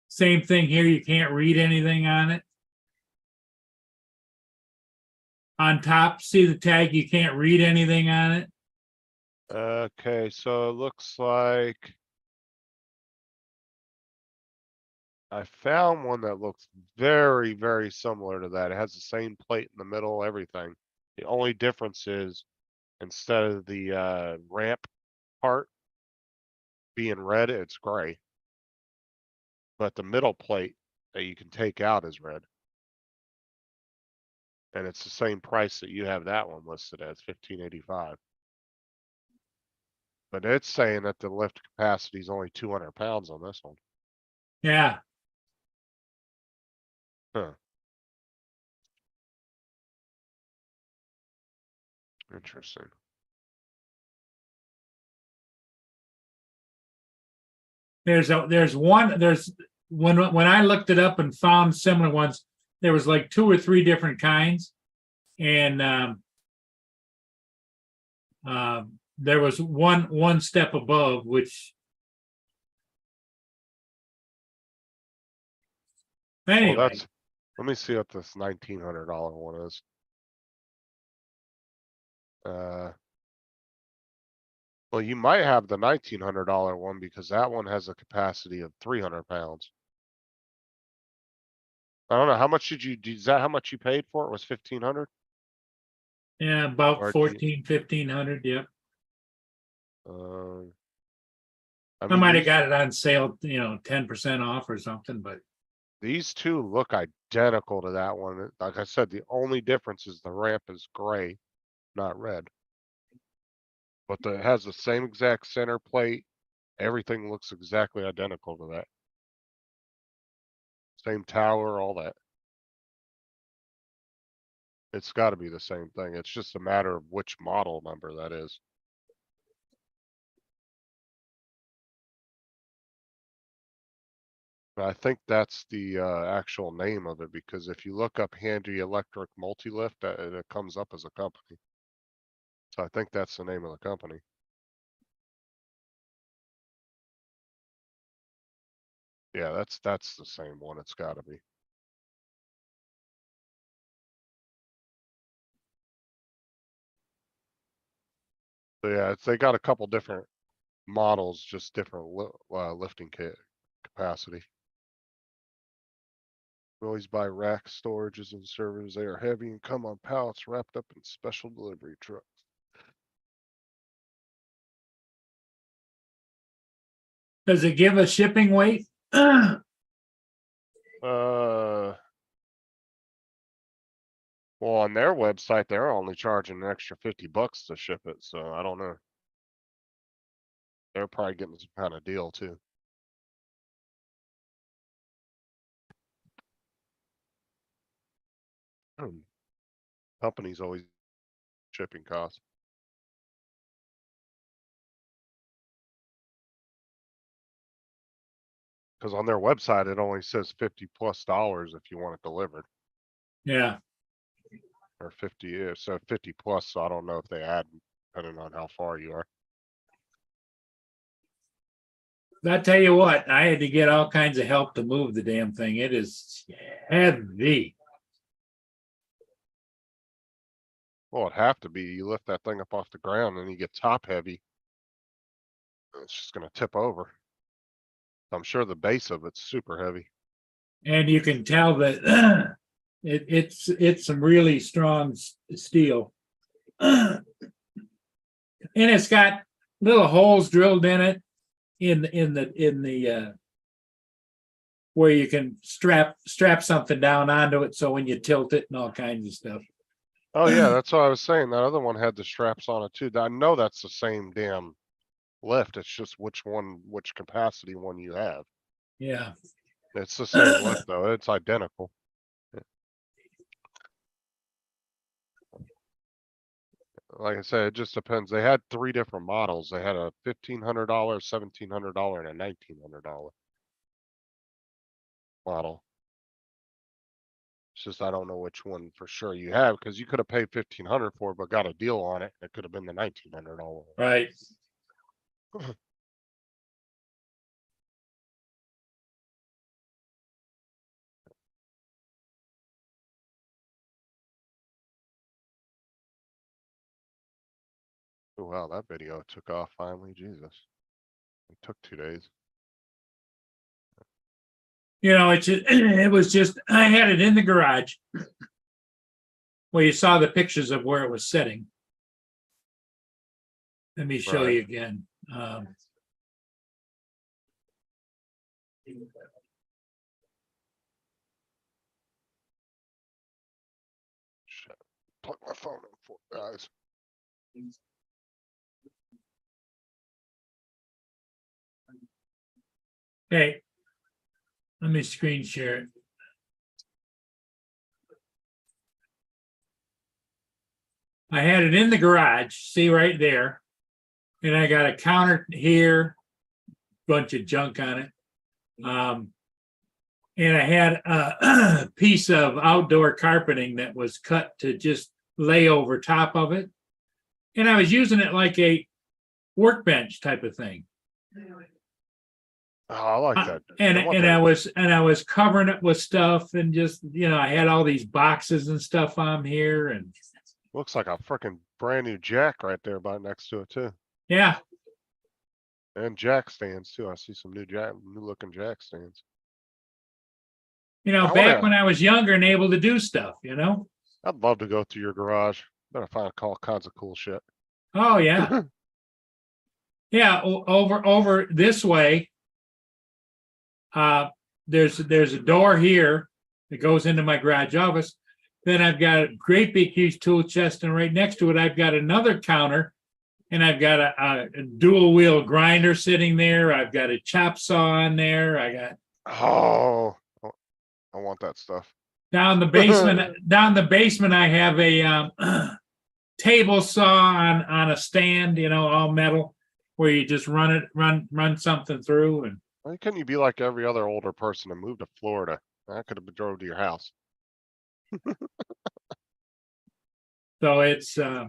Same thing here, you can't read anything on it. On top, see the tag, you can't read anything on it. Okay, so it looks like. I found one that looks very, very similar to that. It has the same plate in the middle, everything. The only difference is instead of the ramp part being red, it's gray. But the middle plate that you can take out is red. And it's the same price that you have that one listed as $15.85. But it's saying that the lift capacity is only 200 pounds on this one. Yeah, Huh. Interesting. there's when I looked it up and found similar ones, there was like 2 or 3 different kinds. And there was one step above, which Well, anyway, let me see what this $1,900 one is. Well, you might have the $1,900 one because that one has a capacity of 300 pounds. I don't know, how much is that how much you paid for it? Was 1,500? yeah, about Or do you- 1,400, 1,500, yep. I I mean, might have these- got it on sale, 10% off or something, but These two look identical to that one. Like I said, the only difference is the ramp is gray, not red. But it has the same exact center plate. Everything looks exactly identical to that. Same tower, all that. It's gotta be the same thing. It's just a matter of which model number that is. But I think that's the actual name of it because if you look up Handy Electric Multi-Lift, it comes up as a company. So I think that's the name of the company. Yeah, that's the same one. It's gotta be. So yeah, they got a couple different models, just different lifting capacity. We always buy rack storages and servers. They are heavy and come on pallets wrapped up in special delivery trucks. does it give a shipping weight? Well, on their website, they're only charging an extra $50 to ship it, so I don't know. They're probably getting some kind of deal too. Companies always shipping costs. Cause on their website, it only says $50+ if you want it delivered, Yeah, or 50, yeah, so 50+, so I don't know if they add depending on how far you are. I tell you what, I had to get all kinds of help to move the damn thing. It is heavy. Well, it'd have to be. You lift that thing up off the ground and you get top heavy. It's just gonna tip over. I'm sure the base of it's super heavy. And you can tell that it's some really strong steel. And it's got little holes drilled in it in the where you can strap something down onto it so when you tilt it and all kinds of stuff. Oh yeah, that's what I was saying. That other one had the straps on it too. I know that's the same damn lift. It's just which capacity one you have. Yeah. It's the same lift though. It's identical. Like I said, it just depends. They had 3 different models. They had a $1,500, $1,700 and a $1,900 model. It's just, I don't know which one for sure you have, because you could have paid 1,500 for it, but got a deal on it. It could have been the $1,900. Right. Oh, wow, that video took off finally. Jesus. It took 2 days. You know, it was just, I had it in the garage. Well, you saw the pictures of where it was sitting. Let me show Right. you again. Shit. Plug my phone in for guys. Okay. Let me screen share it. I had it in the garage, see right there. And I got a counter here, bunch of junk on it. And I had a piece of outdoor carpeting that was cut to just lay over top of it. And I was using it like a workbench type of thing. Oh, I like that. And I want and that. I was covering it with stuff and just, you know, I had all these boxes and stuff on here and Looks like a freaking brand new jack right there by next to it too. yeah. And jack stands too. I see some new looking jack stands. You know, I back wanna- when I was younger and able to do stuff, you know? I'd love to go through your garage. Better find all kinds of cool shit. Oh, yeah. Yeah, over this way. There's a door here that goes into my garage office. Then I've got a great big huge tool chest, and right next to it, I've got another counter, and I've got a dual wheel grinder sitting there. I've got a chop saw in there. I got Oh, I want that stuff. down the basement. I have a table saw on a stand, you know, all metal, where you just run something through. And Why couldn't you be like every other older person and move to Florida? I could have drove to your house. so it's I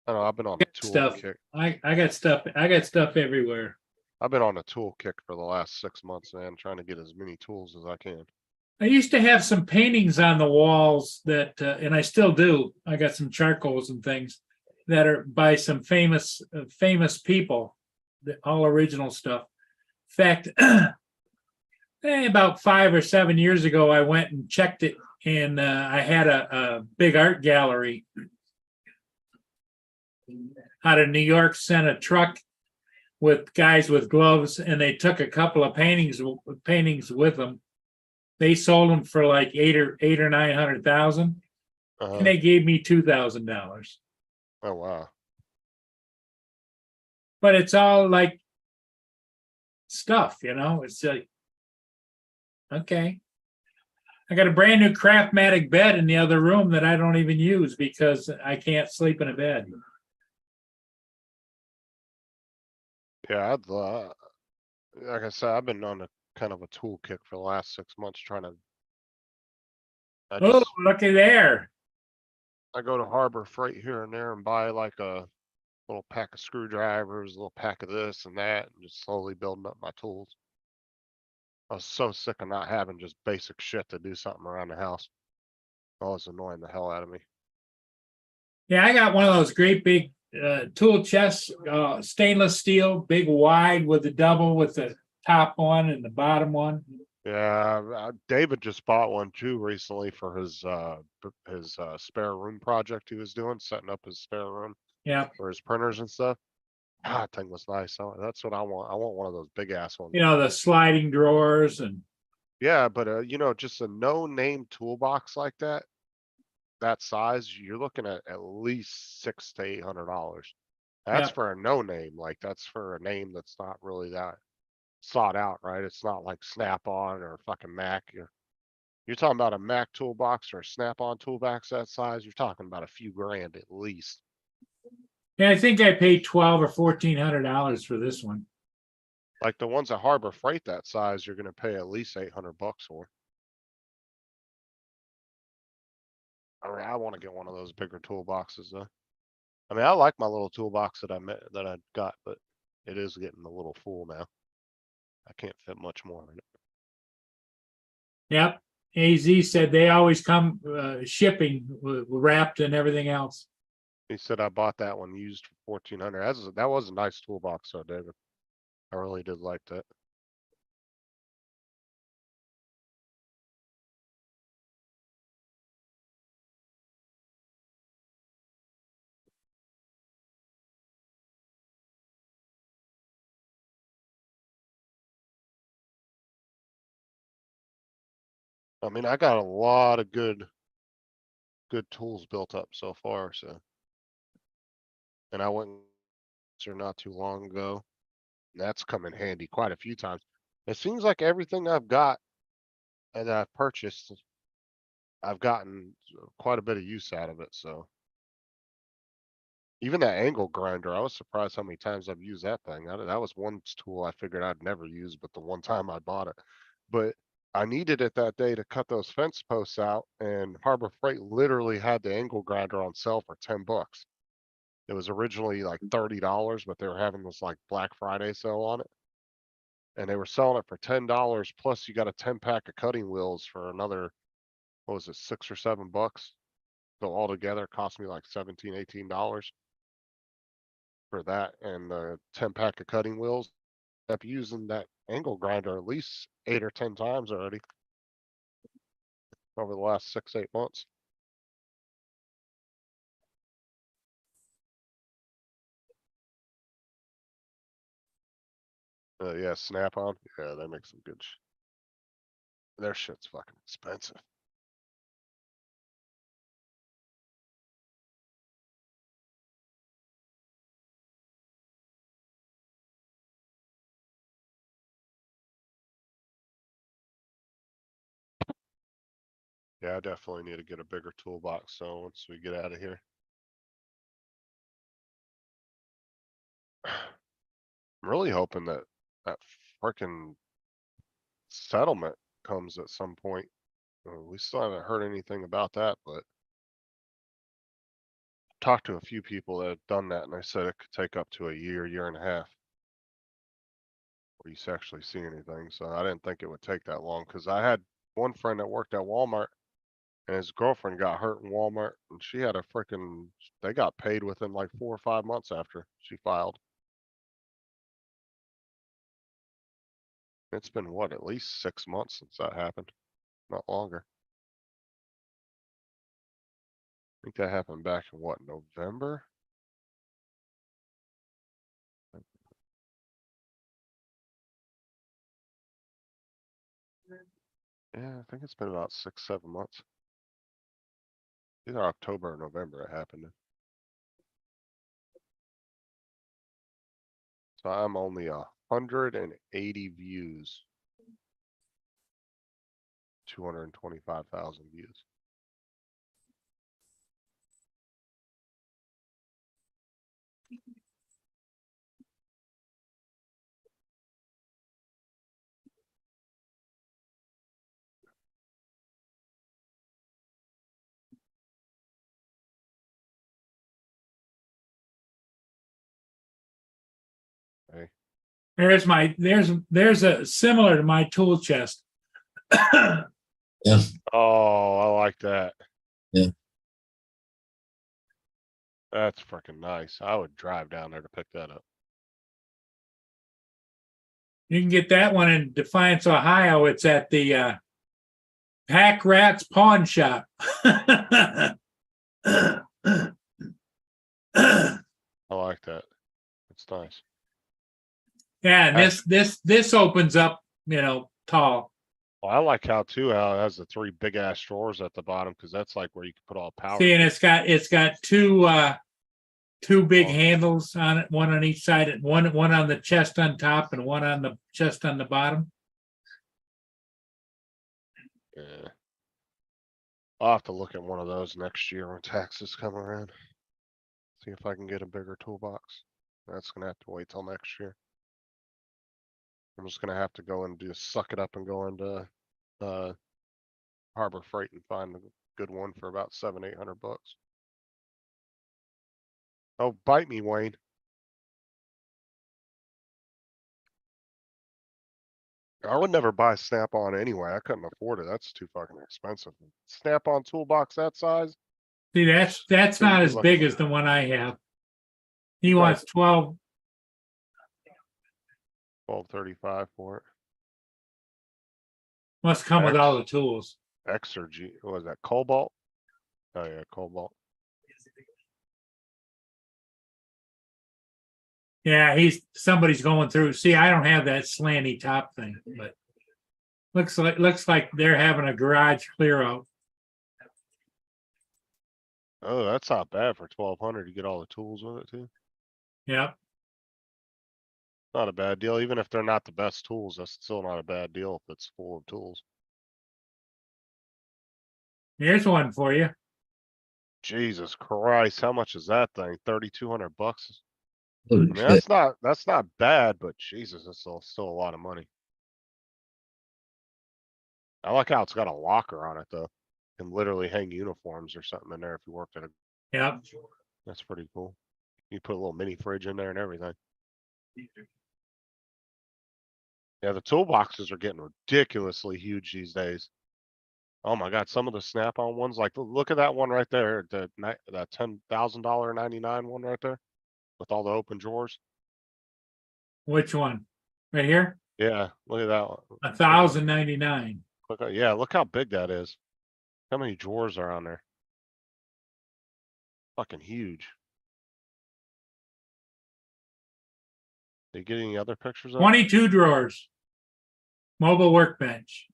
don't know. I've been on a tool stuff. kick. I got stuff everywhere. I've been on a tool kick for the last 6 months, man, trying to get as many tools as I can. I used to have some paintings on the walls that, and I still do. I got some charcoals and things that are by some famous people, all original stuff. In fact, about 5 or 7 years ago, I went and checked it, and I had a big art gallery out of New York sent a truck with guys with gloves, and they took a couple of paintings with them. They sold them for like eight or 900,000, Uh-huh. and they gave me $2,000. Oh, wow. But it's all like stuff, you know. It's like, okay. I got a brand new Craftmatic bed in the other room that I don't even use because I can't sleep in a bed. Yeah, like I said, I've been on a kind of a tool kick for the last 6 months trying to. Oh, looky there. I go to Harbor Freight here and there and buy like a little pack of screwdrivers, a little pack of this and that, and just slowly building up my tools. I was so sick of not having just basic shit to do something around the house. Oh, it's annoying the hell out of me. Yeah, I got one of those great big tool chests, stainless steel, big wide with the double with the top one and the bottom one. Yeah, David just bought one too recently for his spare room project he was doing, setting up his spare room Yeah, for his printers and stuff. That thing was nice. That's what I want. I want one of those big ass ones. you know, the sliding drawers and Yeah, but you know, just a no-name toolbox like that size, you're looking at least $600 to $800. That's Yeah. for a no name. Like that's for a name that's not really that sought out, right? It's not like Snap-on or fucking Mac. You're talking about a Mac toolbox or a Snap-on toolbox that size, you're talking about a few grand at least. Yeah, I think I paid $1,200 or $1,400 for this one. Like the ones at Harbor Freight that size, you're gonna pay at least $800 for. I mean, I wanna get one of those bigger toolboxes though. I mean, I like my little toolbox that I got, but it is getting a little full now. I can't fit much more in it. Yep. AZ said they always come shipping wrapped and everything else. He said I bought that one used for 1,400. That was a nice toolbox though, David. I really did like that. I mean, I got a lot of good tools built up so far, so. And I went there not too long ago. And that's come in handy quite a few times. It seems like everything I've got and I've purchased, I've gotten quite a bit of use out of it, so. Even that angle grinder, I was surprised how many times I've used that thing. That was one tool I figured I'd never use, but the one time I bought it. But I needed it that day to cut those fence posts out, and Harbor Freight literally had the angle grinder on sale for $10. It was originally like $30, but they were having this like Black Friday sale on it. And they were selling it for $10, plus you got a 10-pack of cutting wheels for another, what was it, $6 or $7? So altogether it cost me like $17, $18 for that and the 10-pack of cutting wheels. I've using that angle grinder at least 8 or 10 times already over the last 6, 8 months. Yeah, Snap-on. Yeah, they make some good. Their shit's fucking expensive. Yeah, I definitely need to get a bigger toolbox. So once we get out of here, I'm really hoping that that freaking settlement comes at some point. We still haven't heard anything about that, but talked to a few people that have done that, and they said it could take up to a year, year and a half before you actually see anything. So I didn't think it would take that long because I had one friend that worked at Walmart, and his girlfriend got hurt in Walmart, and she had a freaking. They got paid within like 4 or 5 months after she filed. It's been what, at least 6 months since that happened, not longer. I think that happened back in what, November? Yeah, I think it's been about 6, 7 months. Either October or November it happened. So I'm only 180 views. 225,000 views. Hey, There's a similar to my tool chest. oh, I like that. Yeah. That's freaking nice. I would drive down there to pick that up. You can get that one in Defiance, Ohio. It's at the Pack Rats Pawn Shop. I like that. It's nice. Yeah, and this opens up, tall. Well, I like how it has the 3 big ass drawers at the bottom, because that's like where you can put all power. See, and it's got two big Oh. handles on it, one on each side, and one on the chest on top and one on the chest on the bottom. Yeah. I'll have to look at one of those next year when taxes come around. See if I can get a bigger toolbox. That's gonna have to wait till next year. I'm just gonna have to go and just suck it up and go into, Harbor Freight and find a good one for about $700-800. Oh, bite me, Wayne. I would never buy Snap-on anyway. I couldn't afford it. That's too fucking expensive. Snap-on toolbox that size? See, that's So you not could as look- big as the one I have. He Right. wants 12. $12.35 for it. Must come with all the tools. X or G, what was that, Cobalt? Oh yeah, Cobalt. Yeah, somebody's going through. See, I don't have that slanty top thing, but looks like they're having a garage clear out. Oh, that's not bad for 1,200. You get all the tools with it too. Yep. Not a bad deal. Even if they're not the best tools, that's still not a bad deal if it's full of tools. Here's one for you. Jesus Christ, how much is that thing? $3,200. Holy I mean, shit. that's not bad, but Jesus, that's still a lot of money. I like how it's got a locker on it though. Can literally hang uniforms or something in there if you worked at a, Yep. that's pretty cool. You put a little mini fridge in there and everything. Yeah, the toolboxes are getting ridiculously huge these days. Oh my God, some of the Snap-on ones, like look at that one right there, that $10,000 99 one right there with all the open drawers. Which one? Right here? Yeah, look at that one. 1,099. Yeah, look how big that is. How many drawers are on there? Fucking huge. Did you get any other pictures of it? 22 drawers. Mobile workbench.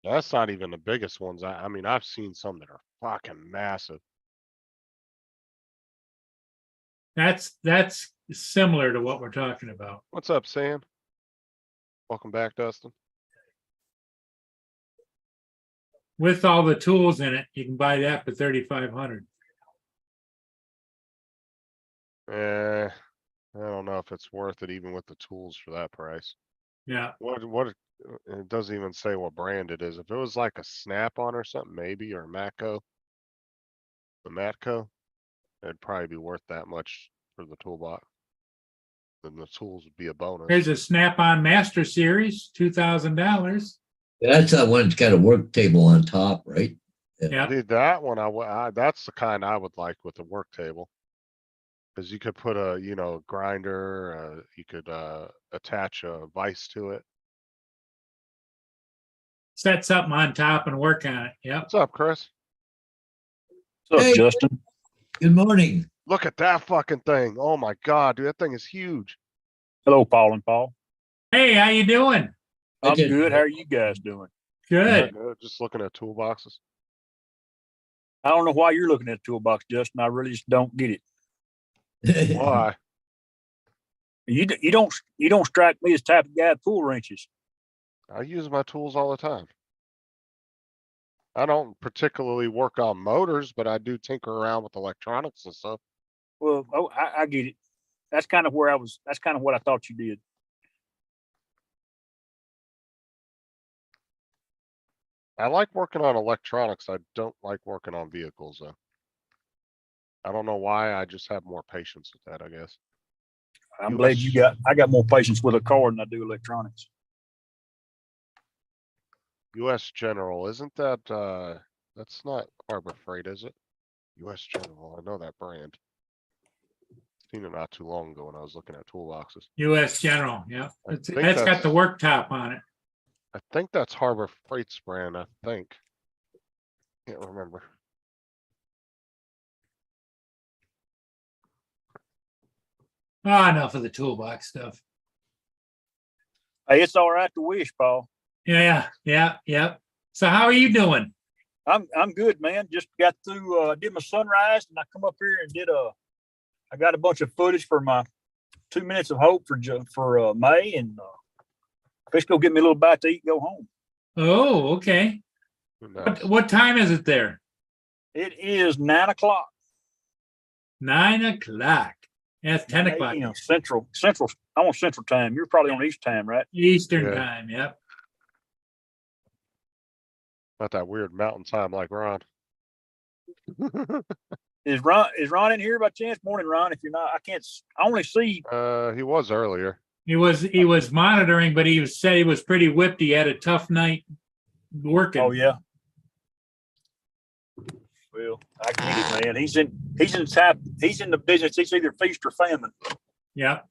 That's not even the biggest ones. I mean, I've seen some that are fucking massive. That's similar to what we're talking about. What's up, Sam? Welcome back, Dustin. With all the tools in it, you can buy that for 3,500. I don't know if it's worth it even with the tools for that price. Yeah. It doesn't even say what brand it is. If it was like a Snap-on or something, maybe, or Matco. The Matco, it'd probably be worth that much for the toolbox. Then the tools would be a bonus. Here's a Snap-on Master Series, $2,000. That's that one that's got a work table on top, right? Yeah. Dude, that one, that's the kind I would like with the work table. Cause you could put a, grinder, you could, attach a vise to it. Set something on top and work on it. Yep. What's up, Chris? What's Hey. up, Justin? Good morning. Look at that fucking thing. Oh my God, dude, that thing is huge. Hello, Paul and Paul. Hey, how you doing? I I'm did- good. How are you guys doing? Good. Just looking at toolboxes. I don't know why you're looking at the toolbox, Justin. I really just don't get it. Why? You don't strike me as the type of guy that pull wrenches. I use my tools all the time. I don't particularly work on motors, but I do tinker around with electronics and stuff. Well, I get it. That's kind of what I thought you did. I like working on electronics. I don't like working on vehicles though. I don't know why. I just have more patience with that, I guess. I'm glad I got more patience with a car than I do electronics. US General, isn't that, that's not Harbor Freight, is it? US General, I know that brand. Seen it not too long ago when I was looking at toolboxes. U.S. General. Yeah. I That's think got that's- the work top on it. I think that's Harbor Freight's brand, I think. Can't remember. Oh, enough of the toolbox stuff. Hey, it's all right to wish, Paul. Yeah. So how are you doing? I'm good, man. Just got through did my sunrise, and I come up here and I got a bunch of footage for my 2 minutes of hope for May, and let's go get me a little bite to eat and go home. Oh, okay. Who knows? What time is it there? It is 9 o'clock. 9 o'clock. That's 10 o'clock a.m. Central. I'm on Central Time. You're probably on East Time, right? Eastern Yeah. time. Yep. Not that weird mountain time like Ron. Is Ron in here by chance? Morning, Ron. If you're not, I only see. He was earlier. He was monitoring, but said he was pretty whipped. He had a tough night working. Oh yeah. Well, I get it, man. He's in the business. It's either feast or famine. Yeah.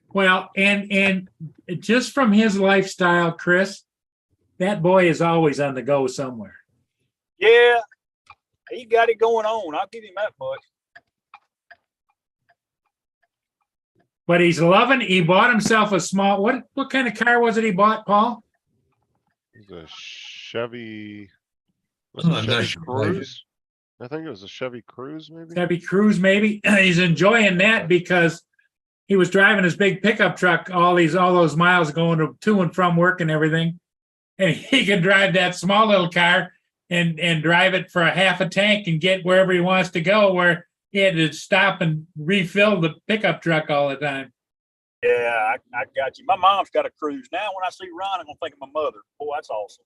Well, and just from his lifestyle, Chris, that boy is always on the go somewhere. Yeah, he got it going on. I'll give him that much. But he's loving. He bought himself a small. What kind of car was it he bought, Paul? It was a Chevy. Was Oh, it I'm a not Chevy sure. Cruise? I think it was a Chevy Cruise, maybe. Chevy Cruise, maybe. He's enjoying that because he was driving his big pickup truck all those miles going to and from work and everything, and he can drive that small little car and drive it for a half a tank and get wherever he wants to go, where he had to stop and refill the pickup truck all the time. Yeah, I got you. My mom's got a Cruise. Now when I see Ron, I'm gonna think of my mother. Boy, that's awesome.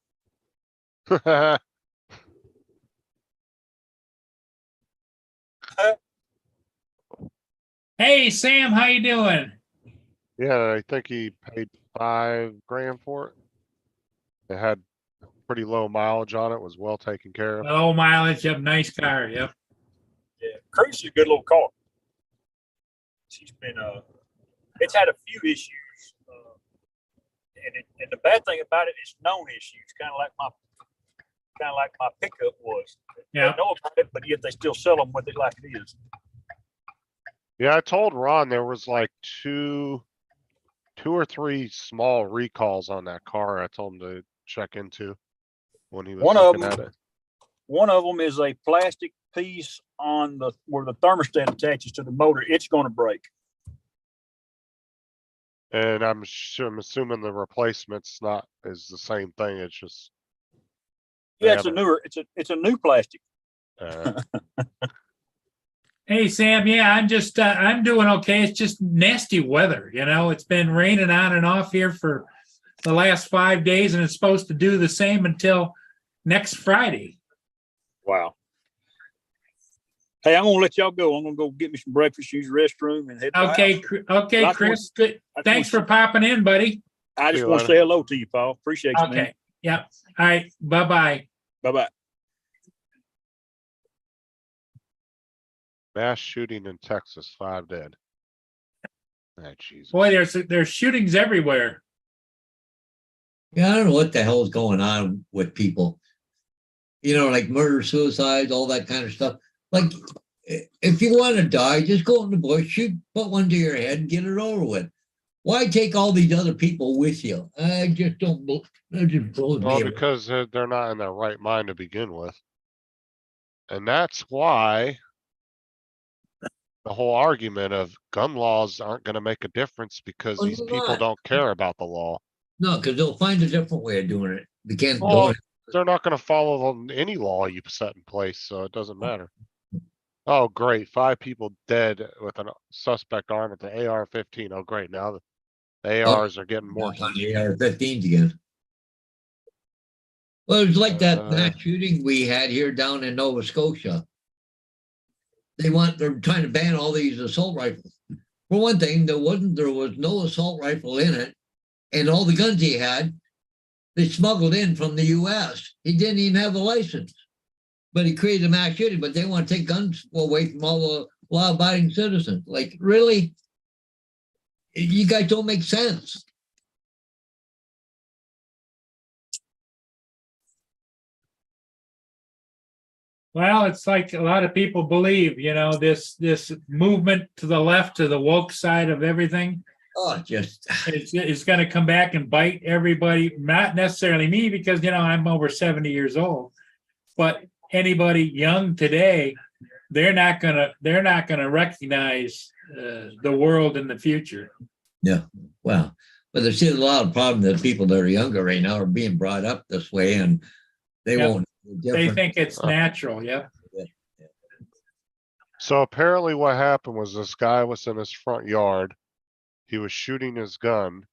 Hey, Sam, how you doing? Yeah, I think he paid $5,000 for it. It had pretty low mileage on it. Was well taken care of. Low mileage, yep, nice car, yep. Yeah, Cruise is a good little car. She's been it's had a few issues, and the bad thing about it is known issues, kind of like my pickup was. Yeah. They know about it, but yet they still sell them with it like it is. Yeah, I told Ron there was like two or three small recalls on that car. I told him to check into when he was One of looking them- at it. One of them is a plastic piece on where the thermostat attaches to the motor. It's going to break. And I'm assuming the replacement's is the same thing. It's just Yeah, They it's a haven't- newer. It's a new plastic. uh, Hey, Sam, yeah, I'm doing okay. It's just nasty weather, It's been raining on and off here for the last 5 days, and it's supposed to do the same until next Friday. Wow. Hey, I'm gonna let y'all go. I'm gonna go get me some breakfast, use the restroom, and head. to the Okay, house. okay, Last Chris, good. I just Thanks want for popping in, buddy. I See just you want to later. say hello to you, Paul. Appreciate you, man. Okay, yep. All right, bye-bye. Bye bye. mass shooting in Texas, 5 dead. Ah, Jesus. Boy, there's shootings everywhere. Yeah, I don't know what the hell's going on with people. Like murder, suicides, all that kind of stuff. Like, if you want to die, just go in the bush, shoot, put one to your head, and get it over with. Why take all these other people with you? I just don't. That just blows me Well, away. because they're not in their right mind to begin with. And that's why the whole argument of gun laws aren't gonna make a difference because Well, these they're people not. don't care about the law. No, because they'll find a different way of doing it. They can't do Well, it. they're not gonna follow any law you set in place, so it doesn't matter. Oh, great, 5 people dead with a suspect armed with the AR-15. Oh, great, now the ARs are getting more On heat. the AR-15s again. Well, it was like that Uh. shooting we had here down in Nova Scotia. They're trying to ban all these assault rifles. For one thing, there was no assault rifle in it, and all the guns he had, they smuggled in from the U.S. He didn't even have a license, but he created a mass shooting. But they want to take guns away from all the law-abiding citizens. Like, really? You guys don't make sense. Well, it's like a lot of people believe, this movement to the left, to the woke side of everything. Oh, just It's going to come back and bite everybody, not necessarily me, because, I'm over 70 years old, but anybody young today, they're not going to recognize the world in the future. well, But there's still a lot of problem that people that are younger right now are being brought up this way and they Yep. won't. know the They difference. think it's natural, yep. So apparently what happened was this guy was in his front yard. He was shooting his gun.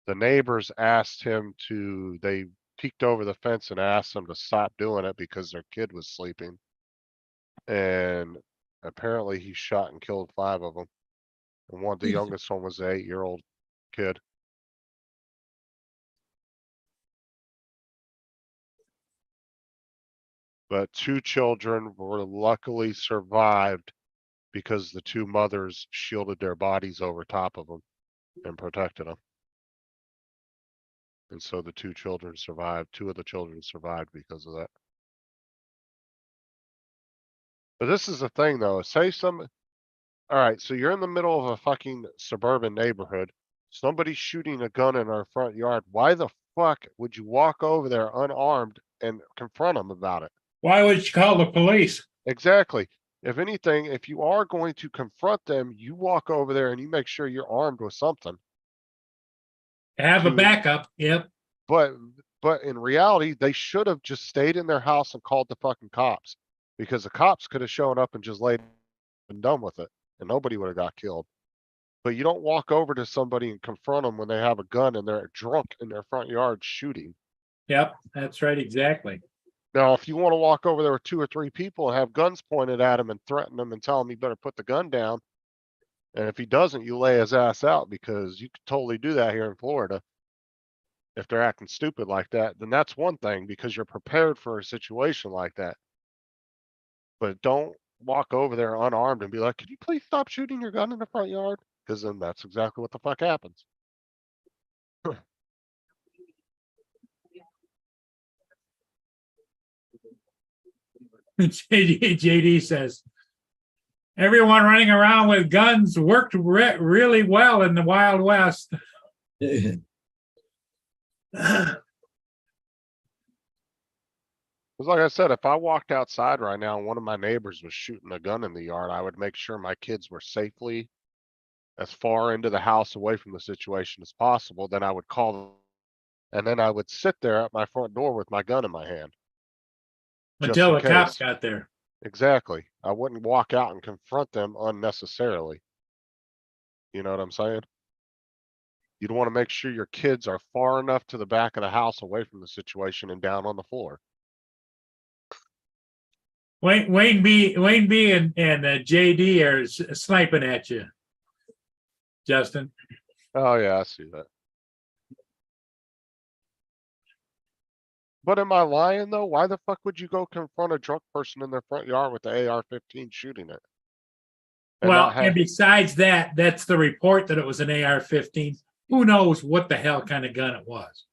The neighbors asked him to, they peeked over the fence and asked him to stop doing it because their kid was sleeping. And apparently he shot and killed 5 of them. And the youngest one was an 8-year-old kid. But 2 children were luckily survived because the 2 mothers shielded their bodies over top of them and protected them. And so the 2 children survived. 2 of the children survived because of that. But this is the thing though, alright, so you're in the middle of a fucking suburban neighborhood. Somebody's shooting a gun in our front yard. Why the fuck would you walk over there unarmed and confront them about it? Why would you call the police? Exactly. If anything, if you are going to confront them, you walk over there and you make sure you're armed with something. Have a To- backup, yep. But in reality, they should have just stayed in their house and called the fucking cops. Because the cops could have shown up and just laid and done with it, and nobody would have got killed. But you don't walk over to somebody and confront them when they have a gun and they're drunk in their front yard shooting. Yep, that's right, exactly. Now, if you want to walk over there with 2 or 3 people and have guns pointed at him and threaten him and tell him he better put the gun down. And if he doesn't, you lay his ass out because you could totally do that here in Florida. If they're acting stupid like that, then that's one thing because you're prepared for a situation like that. But don't walk over there unarmed and be like, "Could you please stop shooting your gun in the front yard?" Because then that's exactly what the fuck happens. JD says, everyone running around with guns worked really well in the Wild West. Because like I said, if I walked outside right now and one of my neighbors was shooting a gun in the yard, I would make sure my kids were safely as far into the house away from the situation as possible. Then I would call them. And then I would sit there at my front door with my gun in my hand. Just Until in the cops case. got there. Exactly. I wouldn't walk out and confront them unnecessarily. You know what I'm saying? You'd want to make sure your kids are far enough to the back of the house away from the situation and down on the floor. Wayne B and JD are sniping at you, Justin. Oh yeah, I see that. But am I lying though? Why the fuck would you go confront a drunk person in their front yard with the AR-15 shooting it? And Well, not have- and besides that, that's the report that it was an AR-15. Who knows what the hell kind of gun it was?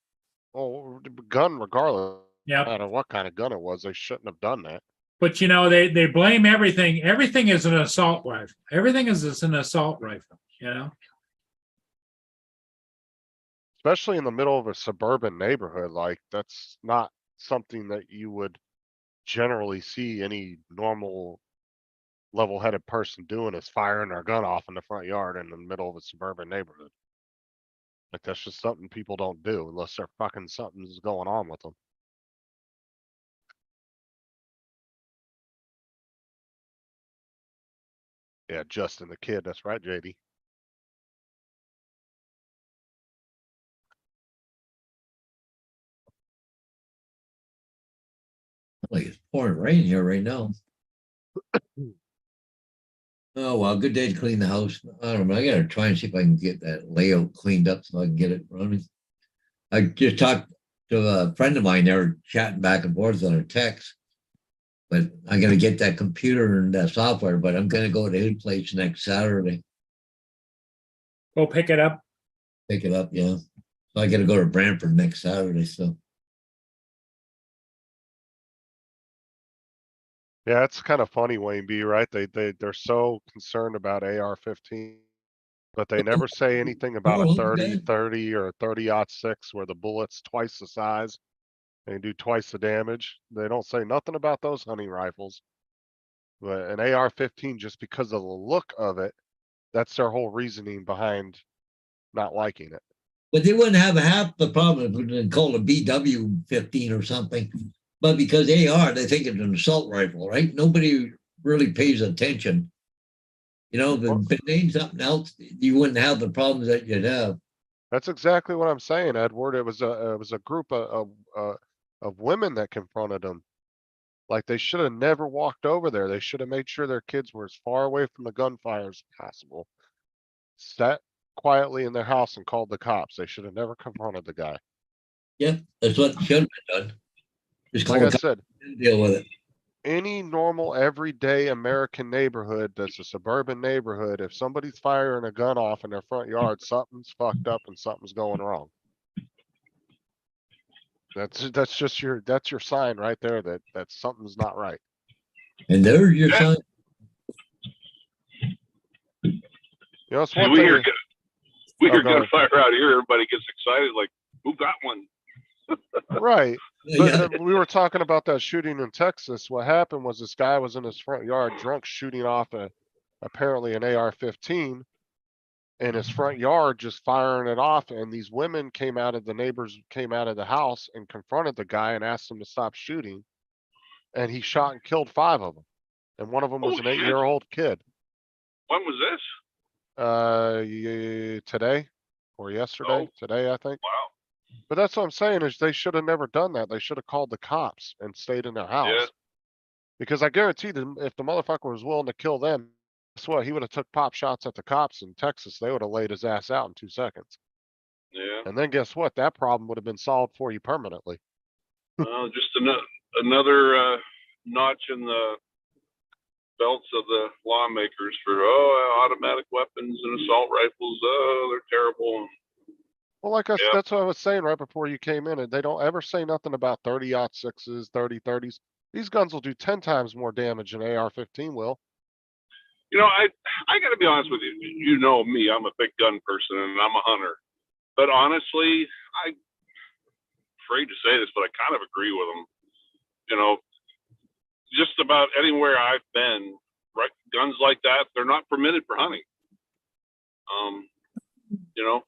Oh, gun regardless, no Yep. matter what kind of gun it was, they shouldn't have done that. But you know, they blame everything. Everything is an assault rifle. Everything is an assault rifle, you know? Especially in the middle of a suburban neighborhood, like that's not something that you would generally see any normal level-headed person doing is firing their gun off in the front yard in the middle of a suburban neighborhood. Like that's just something people don't do unless they're fucking something's going on with them. Yeah, Justin the kid, that's right, JD. Like it's pouring rain here right now. Oh, well, good day to clean the house. I don't know. I gotta try and see if I can get that layout cleaned up so I can get it running. I just talked to a friend of mine. They were chatting back and forth on a text. But I'm gonna get that computer and that software, but I'm gonna go to his place next Saturday, Go pick it up. pick it up, yeah. So I gotta go to Brantford next Saturday, so. Yeah, it's kind of funny, Wayne B, right? They're so concerned about AR-15, but they never say anything about Oh, a 30, okay. 30 or a 30-06 where the bullet's twice the size. They do twice the damage. They don't say nothing about those hunting rifles. But an AR-15, just because of the look of it, that's their whole reasoning behind not liking it. But they wouldn't have half the problem if it was called a BW-15 or something. But because AR, they think it's an assault rifle, right? Nobody really pays attention. You know, if it named something else, you wouldn't have the problems that you'd have. That's exactly what I'm saying, Edward. It was a group of women that confronted them. Like they should have never walked over there. They should have made sure their kids were as far away from the gunfire as possible. Sat quietly in their house and called the cops. They should have never confronted the guy. Yep, that's what should have been done. Just call Like I the cops said, and deal with it. any normal everyday American neighborhood that's a suburban neighborhood, if somebody's firing a gun off in their front yard, something's fucked up and something's going wrong. That's just that's your sign right there that something's not right. And there's your son. You know, it's See, one we thing. hear, we Oh, hear go ahead. gunfire out here, everybody gets excited, like, who got one? Right, Yeah, but we were talking about that shooting in Texas. What happened was this guy was in his front yard drunk shooting off apparently an AR-15 in his front yard, just firing it off. And these women the neighbors came out of the house and confronted the guy and asked him to stop shooting. And he shot and killed 5 of them. And one of them was Holy an shit. 8-year-old kid. When was this? Today or yesterday, Oh. today, I think. Wow. But that's what I'm saying is they should have never done that. They should have called the cops and stayed in their house. Yeah. Because I guarantee them if the motherfucker was willing to kill them, guess what? He would have took pop shots at the cops in Texas. They would have laid his ass out in 2 seconds. Yeah. And then guess what? That problem would have been solved for you permanently. Just another notch in the belts of the lawmakers for, automatic weapons and assault rifles. Oh, they're terrible. Well, like Yeah. that's what I was saying right before you came in, and they don't ever say nothing about 30-06s, 30-30s. These guns will do 10 times more damage than AR-15 will. You know, I gotta be honest with you. You know me, I'm a big gun person and I'm a hunter. But honestly, I'm afraid to say this, but I kind of agree with them. You know, just about anywhere I've been, right, guns like that, they're not permitted for hunting. You know,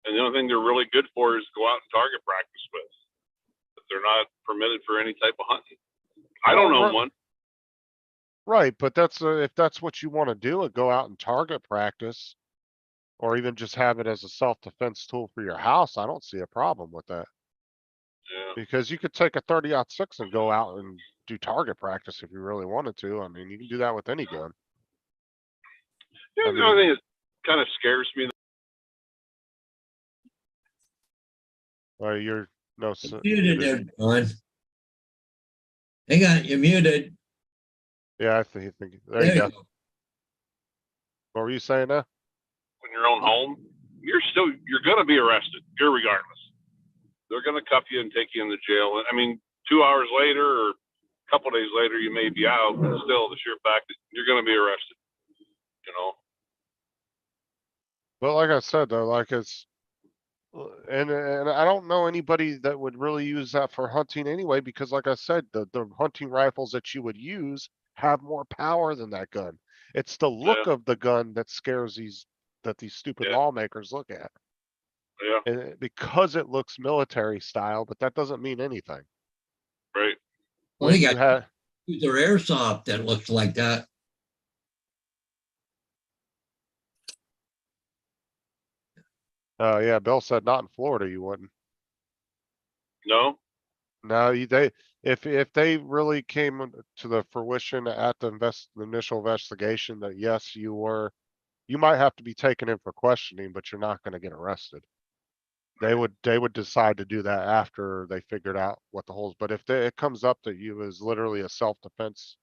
and the only thing they're really good for is go out and target practice with. But they're not permitted for any type of hunting. I don't Well, know one. Right, but that's if that's what you want to do, go out and target practice, or even just have it as a self-defense tool for your house. I don't see a problem with that. Yeah. Because you could take a 30-06 and go out and do target practice if you really wanted to. I mean, you can do that with any gun. Yeah, I the only mean- thing that kind of scares me. Or you're no. muted there, John. Hang on, you're muted. Yeah, I think there you go. go. What were you saying now? In your own home, you're gonna be arrested, irregardless. They're gonna cuff you and take you into jail. I mean, 2 hours later or a couple days later, you may be out, but still, the sheer fact that you're gonna be arrested. You know. But like I said though, like and I don't know anybody that would really use that for hunting anyway, because like I said, the hunting rifles that you would use have more power than that gun. It's the look of the gun that scares these stupid Yeah. lawmakers look at. Yeah. And because it looks military style, but that doesn't mean anything. Right. Well, When they you got have, their airsoft that looks like that. yeah, Bill said not in Florida you wouldn't. No. No, if they really came to the fruition at the initial investigation that yes, you might have to be taken in for questioning, but you're not going to get arrested. They would decide to do that after they figured out what the holes. But if it comes up that you was literally a self-defense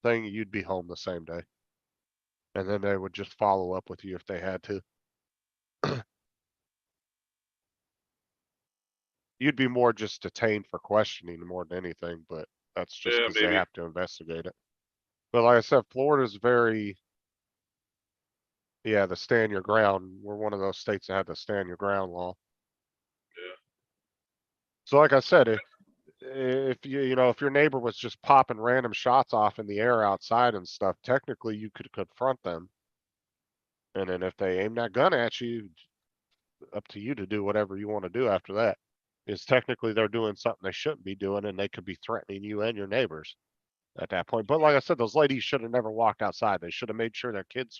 thing, you'd be home the same day, and then they would just follow up with you if they had to. You'd be more just detained for questioning more than anything, but that's just Yeah, because they maybe. have to investigate it. But like I said, Florida's very, yeah, the stand your ground. We're one of those states that had the stand your ground law. Yeah. So like I said, if if your neighbor was just popping random shots off in the air outside and stuff, technically you could confront them. And then if they aim that gun at you, up to you to do whatever you want to do after that. Is technically they're doing something they shouldn't be doing, and they could be threatening you and your neighbors at that point. But like I said, those ladies should have never walked outside. They should have made sure their kids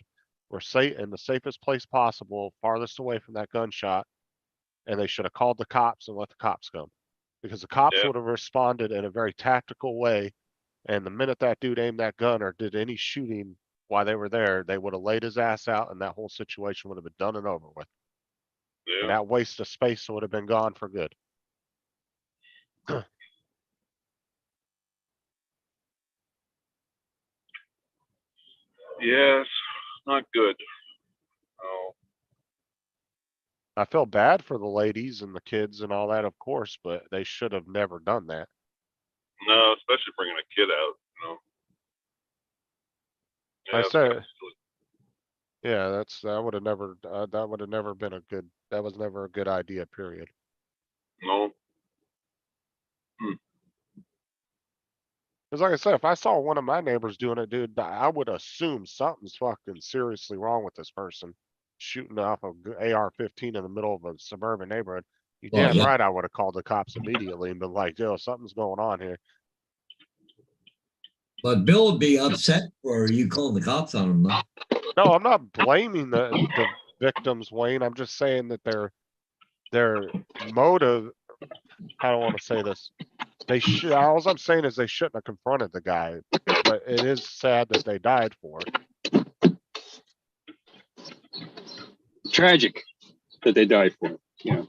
were safe in the safest place possible, farthest away from that gunshot. And they should have called the cops and let the cops come. Because the cops Yeah. would have responded in a very tactical way. And the minute that dude aimed that gun or did any shooting while they were there, they would have laid his ass out and that whole situation would have been done and over with. And Yeah. that waste of space would have been gone for good. Yes, not good. Oh, I feel bad for the ladies and the kids and all that, of course, but they should have never done that. no, especially bringing a kid out, you know. I it's said- kinda silly. Yeah, that would have never, been a good, that was never a good idea, period. No, Cause like I said, if I saw one of my neighbors doing it, dude, I would assume something's fucking seriously wrong with this person. Shooting off a AR-15 in the middle of a suburban neighborhood. You Well, damn yeah. right I would have called the cops immediately and been like, yo, something's going on here. But Bill would be upset for you calling the cops on him. Though. No, I'm not blaming the victims, Wayne. I'm just saying that their motive, I don't want to say this. They should, all I'm saying is they shouldn't have confronted the guy, but it is sad that they died for it. Tragic that they died for it, you know.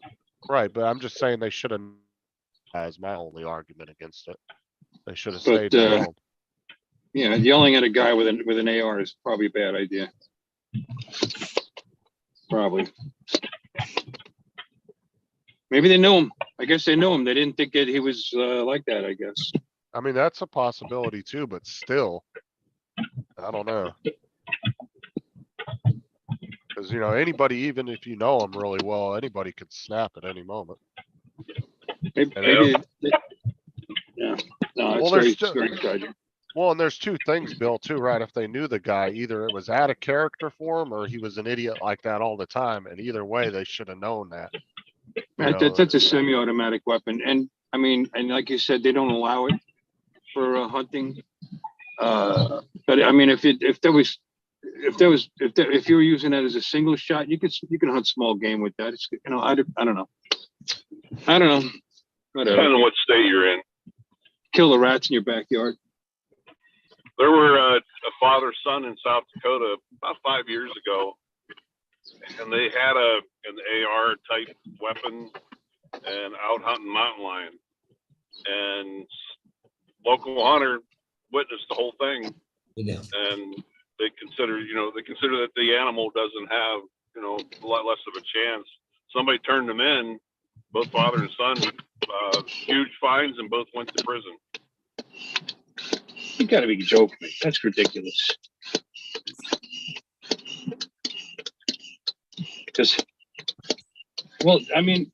Right, but I'm just saying they should have, as my only argument against it. They should have But, stayed at home. Yeah, yelling at a guy with an AR is probably a bad idea. Probably. Maybe they knew him. I guess they knew him. They didn't think that he was like that, I guess. I mean, that's a possibility too, but still, I don't know. Cause you know, anybody, even if you know them really well, anybody could snap at any moment. Maybe, yeah. No, it's Well, very, there's it's still- very tragic. Well, and there's two things, Bill, too, right? If they knew the guy, either it was out of character for him or he was an idiot like that all the time. And either way, they should have known that. You know, That's a semi-automatic weapon, and I mean, and like you said, they don't allow it for hunting. But I mean, if you were using that as a single shot, you can hunt small game with that. It's, you know, I don't know. depending Whatever. on what state you're in. Kill the rats in your backyard. There were a father-son in South Dakota about 5 years ago, and they had an AR type weapon and out hunting mountain lion. And local hunter witnessed the whole thing, Yeah. and they consider that the animal doesn't have, a lot less of a chance. Somebody turned them in, both father and son, huge fines, and both went to prison. You gotta be joking me. That's ridiculous. Because, well, I mean,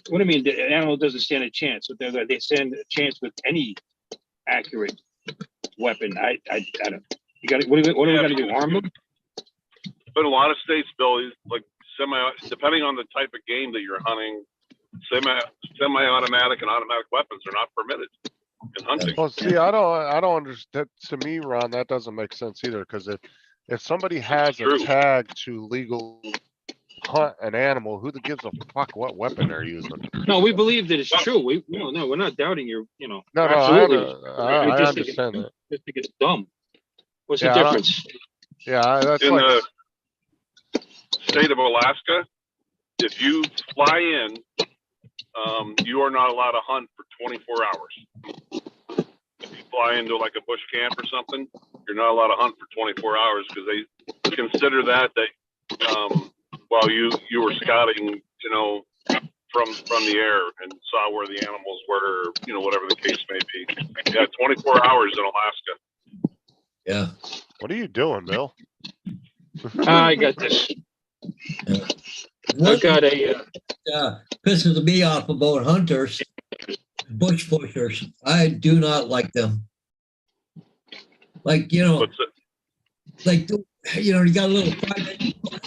what do you mean? The animal doesn't stand a chance. They stand a chance with any accurate weapon. I don't. You got what do we got to do? Harm them? But a lot of states, Bill, is like depending on the type of game that you're hunting, semi-automatic and automatic weapons are not permitted in hunting. well, see, I don't understand. To me, Ron, that doesn't make sense either. Cause if somebody has a True. tag to legal hunt an animal, who gives a fuck what weapon they're using? No, we believe that it's true. No, we're not doubting your. No, absolutely. I just think understand that. Just think it's dumb. What's Yeah, the difference? Yeah, that's In like, the state of Alaska, if you fly in, you are not allowed to hunt for 24 hours. If you fly into like a bush camp or something, you're not allowed to hunt for 24 hours because they consider that while you were scouting, from the air and saw where the animals were, whatever the case may be. Yeah, 24 hours in Alaska. Yeah. what are you doing, Bill? I got this. I What got a. pisses me off about hunters, bush pushers, I do not like them. Like, What's it? like, you got a little 5-inch bush,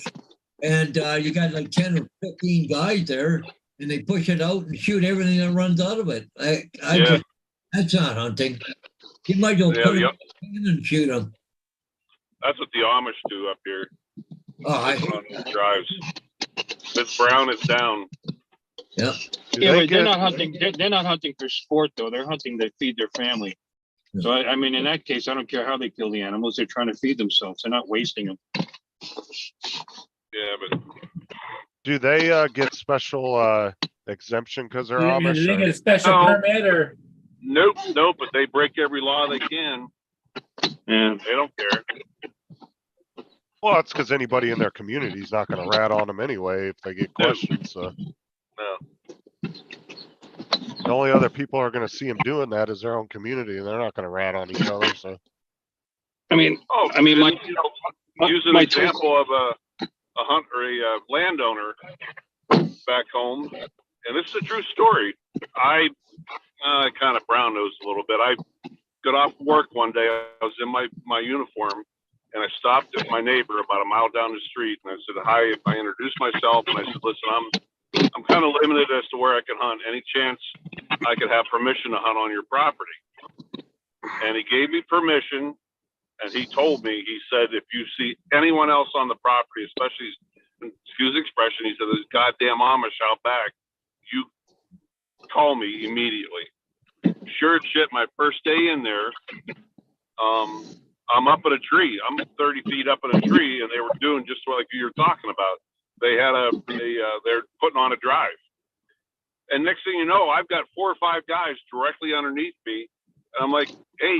and you got like 10 or 15 guys there, and they push it out and shoot everything that runs out of it. Yeah. That's not hunting. You might as well Yeah, put them yep. in and shoot them. That's what the Amish do up here Oh, I on these drives. If it's brown, it's down. Yep. Do Yeah, they but they're get- not hunting, they're not hunting for sport though. They're hunting to feed their family. So I mean, in that case, I don't care how they kill the animals. They're trying to feed themselves. They're not wasting them. Yeah, but Do they get special exemption because they're Do Amish? they or- get a special No. permit or? nope, but they break every law they can. Yeah. They don't care. Well, it's because anybody in their community is not going to rat on them anyway if they get questions. So No. the only other people are going to see them doing that is their own community, and they're not going to rat on each other. So I mean, Oh, I mean, my- you know, use an my example of a hunt or a landowner back home, and this is a true story. I kind of brown nosed a little bit. I got off work one day. I was in my uniform, and I stopped at my neighbor about a mile down the street, and I said hi. I introduced myself, and I said, "Listen, I'm kind of limited as to where I can hunt. Any chance I could have permission to hunt on your property?" And he gave me permission. And he told me, he said, if you see anyone else on the property, especially, excuse the expression, he said, there's goddamn Amish out back, you call me immediately. Sure as shit, my first day in there, I'm up in a tree. I'm 30 feet up in a tree, and they were doing just like you're talking about. They had they're putting on a drive. And next thing you know, I've got 4 or 5 guys directly underneath me. And I'm like, hey,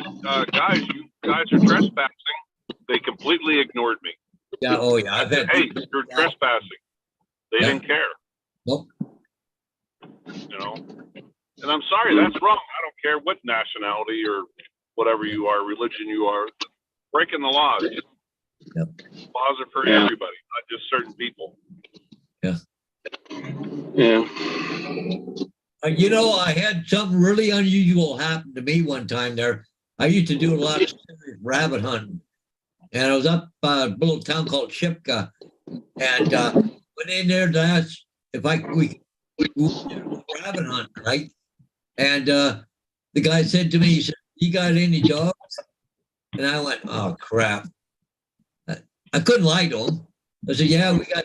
guys, you guys are trespassing. They completely ignored me. Yeah. Oh, yeah. I've had. Hey, you're trespassing. They Yeah. didn't care, Nope. you know? And I'm sorry, that's wrong. I don't care what nationality or whatever you are, religion you are, breaking the laws. Yep. Laws are for Yeah. everybody, not just certain people. Yeah. You know, I had something really unusual happen to me one time there. I used to do a lot of serious rabbit hunting. And I was up a little town called Shipka. And went in there to ask if we rabbit hunt, right? And the guy said to me, he said, "You got any dogs?" And I went, "Oh, crap." I couldn't lie to him. I said, "Yeah, we got,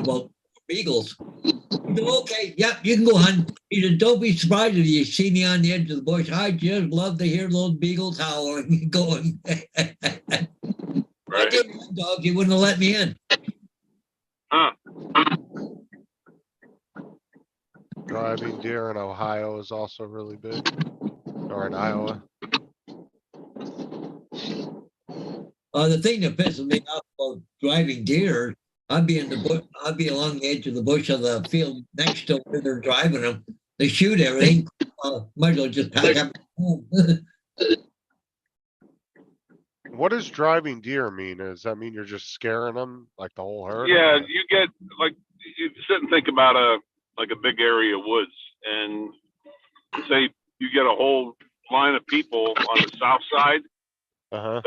well, beagles." He said, "Okay, yep, you can go hunt." He said, "Don't be surprised if you see me on the edge of the bush. I just love to hear those beagles howling and going." I Right? didn't want dogs, he wouldn't have let me in. Huh. driving deer in Ohio is also really big, or in Iowa. The thing that pisses me off about driving deer, I'd be in the bush, I'd be along the edge of the bush of the field next to where they're driving them. They shoot everything. Might as well just pack up. Home. What does driving deer mean? Does that mean you're just scaring them like the whole herd? or Yeah, what? you get, like, you sit and think about a big area of woods, and say you get a whole line of people on the south side, Uh-huh.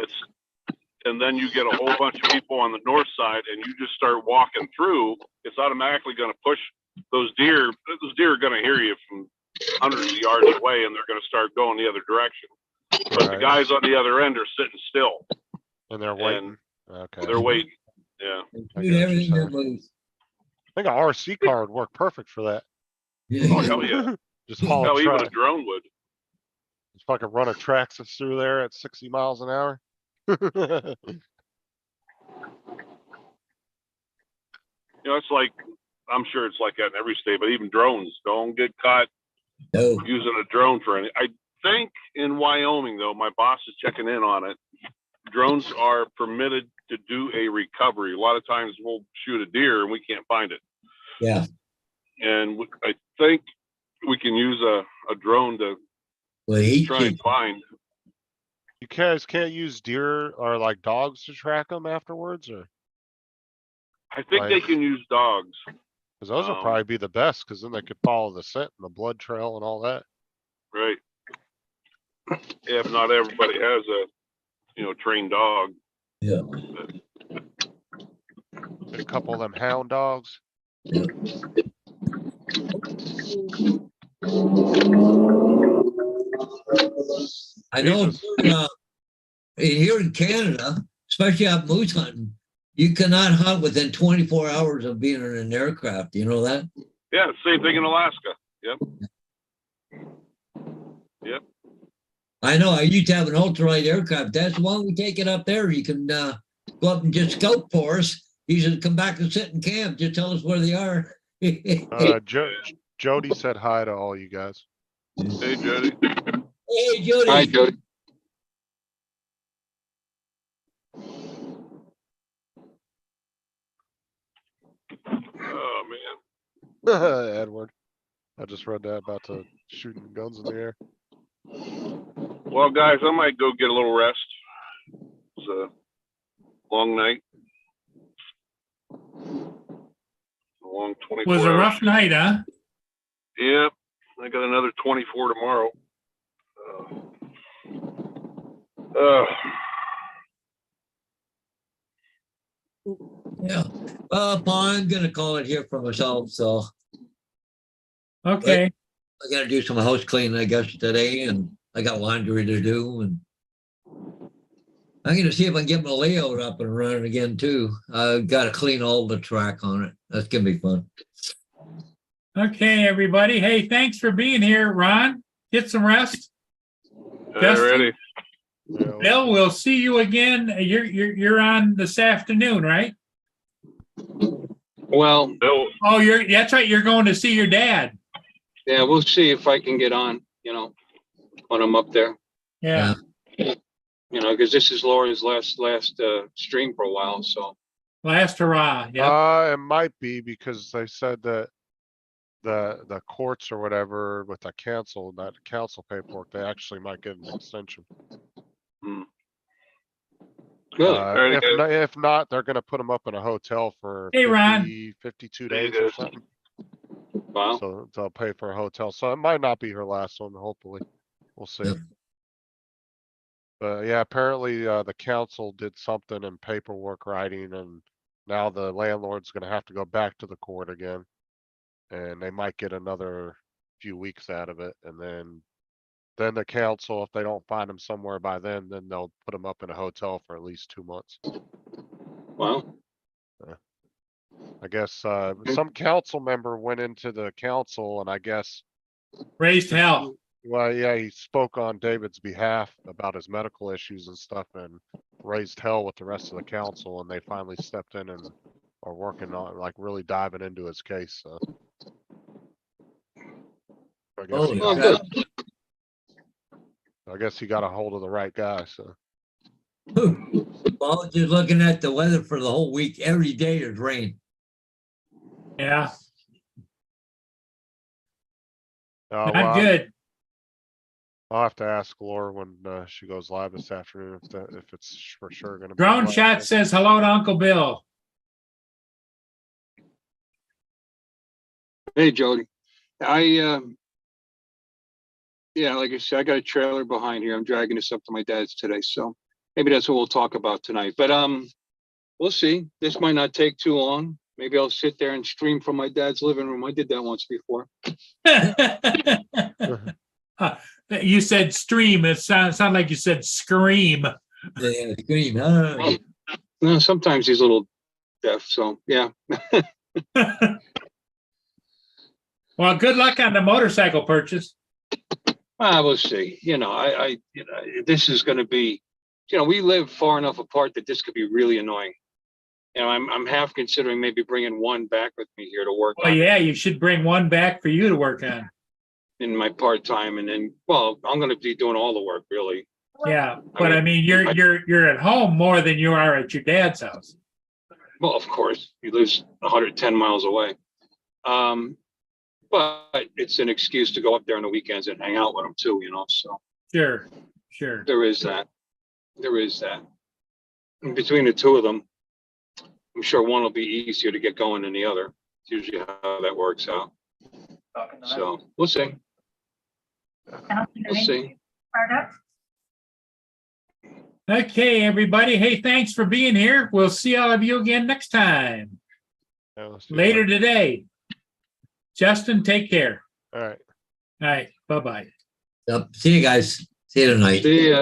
and then you get a whole bunch of people on the north side, and you just start walking through, it's automatically going to push those deer. Those deer are going to hear you from hundreds of yards away, and they're going to start going the other direction. But the Right. guys on the other end are sitting still. And they're waiting. Okay. They're waiting. Yeah. I Shoot get what you're everything that saying. moves. I think an RC car would work perfect for that. Oh, hell yeah. Just haul Hell, a even a track. drone would. Just fucking run a Traxxas through there at 60 miles an hour. You know, it's like, I'm sure it's like that in every state, but even drones don't get caught No. using a drone for any. I think in Wyoming, though, my boss is checking in on it. Drones are permitted to do a recovery. A lot of times we'll shoot a deer and we can't find it. Yeah. And I think we can use a drone to Well, he try and find. You guys can't use deer or like dogs to track them afterwards, or I think they Like- can use dogs. because those would Um, probably be the best, because then they could follow the scent and the blood trail and all that. Right. If not everybody has a, trained dog. Yeah. Get a couple of them hound dogs. I know Jesus. here in Canada, especially out moose hunting, you cannot hunt within 24 hours of being in an aircraft. You know that? Yeah, same thing in Alaska. Yep. I know. I used to have an ultralight aircraft. That's why we take it up there. You can go up and just scout for us. You should come back and sit in camp. Just tell us where they are. Jody said hi to all you guys. Hey, Jody. Hey, Jody. Hi, Jody. Oh, man. Edward. I just read that about the shooting guns in the air. Well, guys, I might go get a little rest. It's a long night. A long 24 Was a hours. rough night, huh? Yep. I got another 24 tomorrow. Yeah. Well, Paul, I'm gonna call it here for myself. So Okay. I got to do some house cleaning, I guess, today, and I got laundry to do, and I'm gonna see if I can get my layout up and running again too. I've got to clean all the track on it. That's gonna be fun. Okay, everybody. Hey, thanks for being here, Ron. Get some rest. Justin? Ready? Yeah, Bill, we'll see you again. You're on this afternoon, right? Well, Bill, Oh, that's right. You're going to see your dad. yeah, we'll see if I can get on, when I'm up there, Yeah. because this is Laura's last stream for a while, so. Last hurrah. Yeah. It might be because they said that the courts or whatever with the that council paperwork, they actually might get an extension. Really? Alright, guys. If not, they're gonna put them up in a hotel for Hey, Ron. 52 There you days or go. something. Wow. So they'll pay for a hotel. So it might not be her last one, hopefully. We'll see. Yep. But yeah, apparently the council did something in paperwork writing and now the landlord's gonna have to go back to the court again. And they might get another few weeks out of it. And then the council, if they don't find him somewhere by then they'll put him up in a hotel for at least 2 months. Wow. I guess some council member went into the council and I guess, Raised hell. well, yeah, he spoke on David's behalf about his medical issues and stuff and raised hell with the rest of the council and they finally stepped in and are working on like really diving into his case. So I guess, Holy Oh, crap. good. I guess he got a hold of the right guy. So Well, just looking at the weather for the whole week, every day is rain. Yeah. well, Not good. I'll have to ask Laura when she goes live this afternoon if it's for sure gonna be. Drone the Shot last says hello to Uncle Bill. Hey, Jody. Yeah, like I said, I got a trailer behind here. I'm dragging this up to my dad's today, so maybe that's what we'll talk about tonight. But we'll see. This might not take too long. Maybe I'll sit there and stream from my dad's living room. I did that once before. You said stream. It sounded like you said scream. Yeah, scream. Huh? No, sometimes he's a little deaf, so yeah. Well, good luck on the motorcycle purchase. We'll see. This is going to be, we live far enough apart that this could be really annoying. I'm half considering maybe bringing one back with me here to work Well, on yeah, you should bring one back for you to work on. in my part time, and then, well, I'm going to be doing all the work really. Yeah, but I mean, you're at home more than you are at your dad's house. Well, of course, he lives 110 miles away. But it's an excuse to go up there on the weekends and hang out with him too, so. Sure. There is that. And between the two of them, I'm sure one will be easier to get going than the other. It's usually how that works out. So we'll see. We'll see. Okay, everybody. Hey, thanks for being here. We'll see all of you again next time. Yeah, let's do later that. today. Justin, take care. All right. All right, bye-bye. Yep. See you guys. See you tonight. See ya.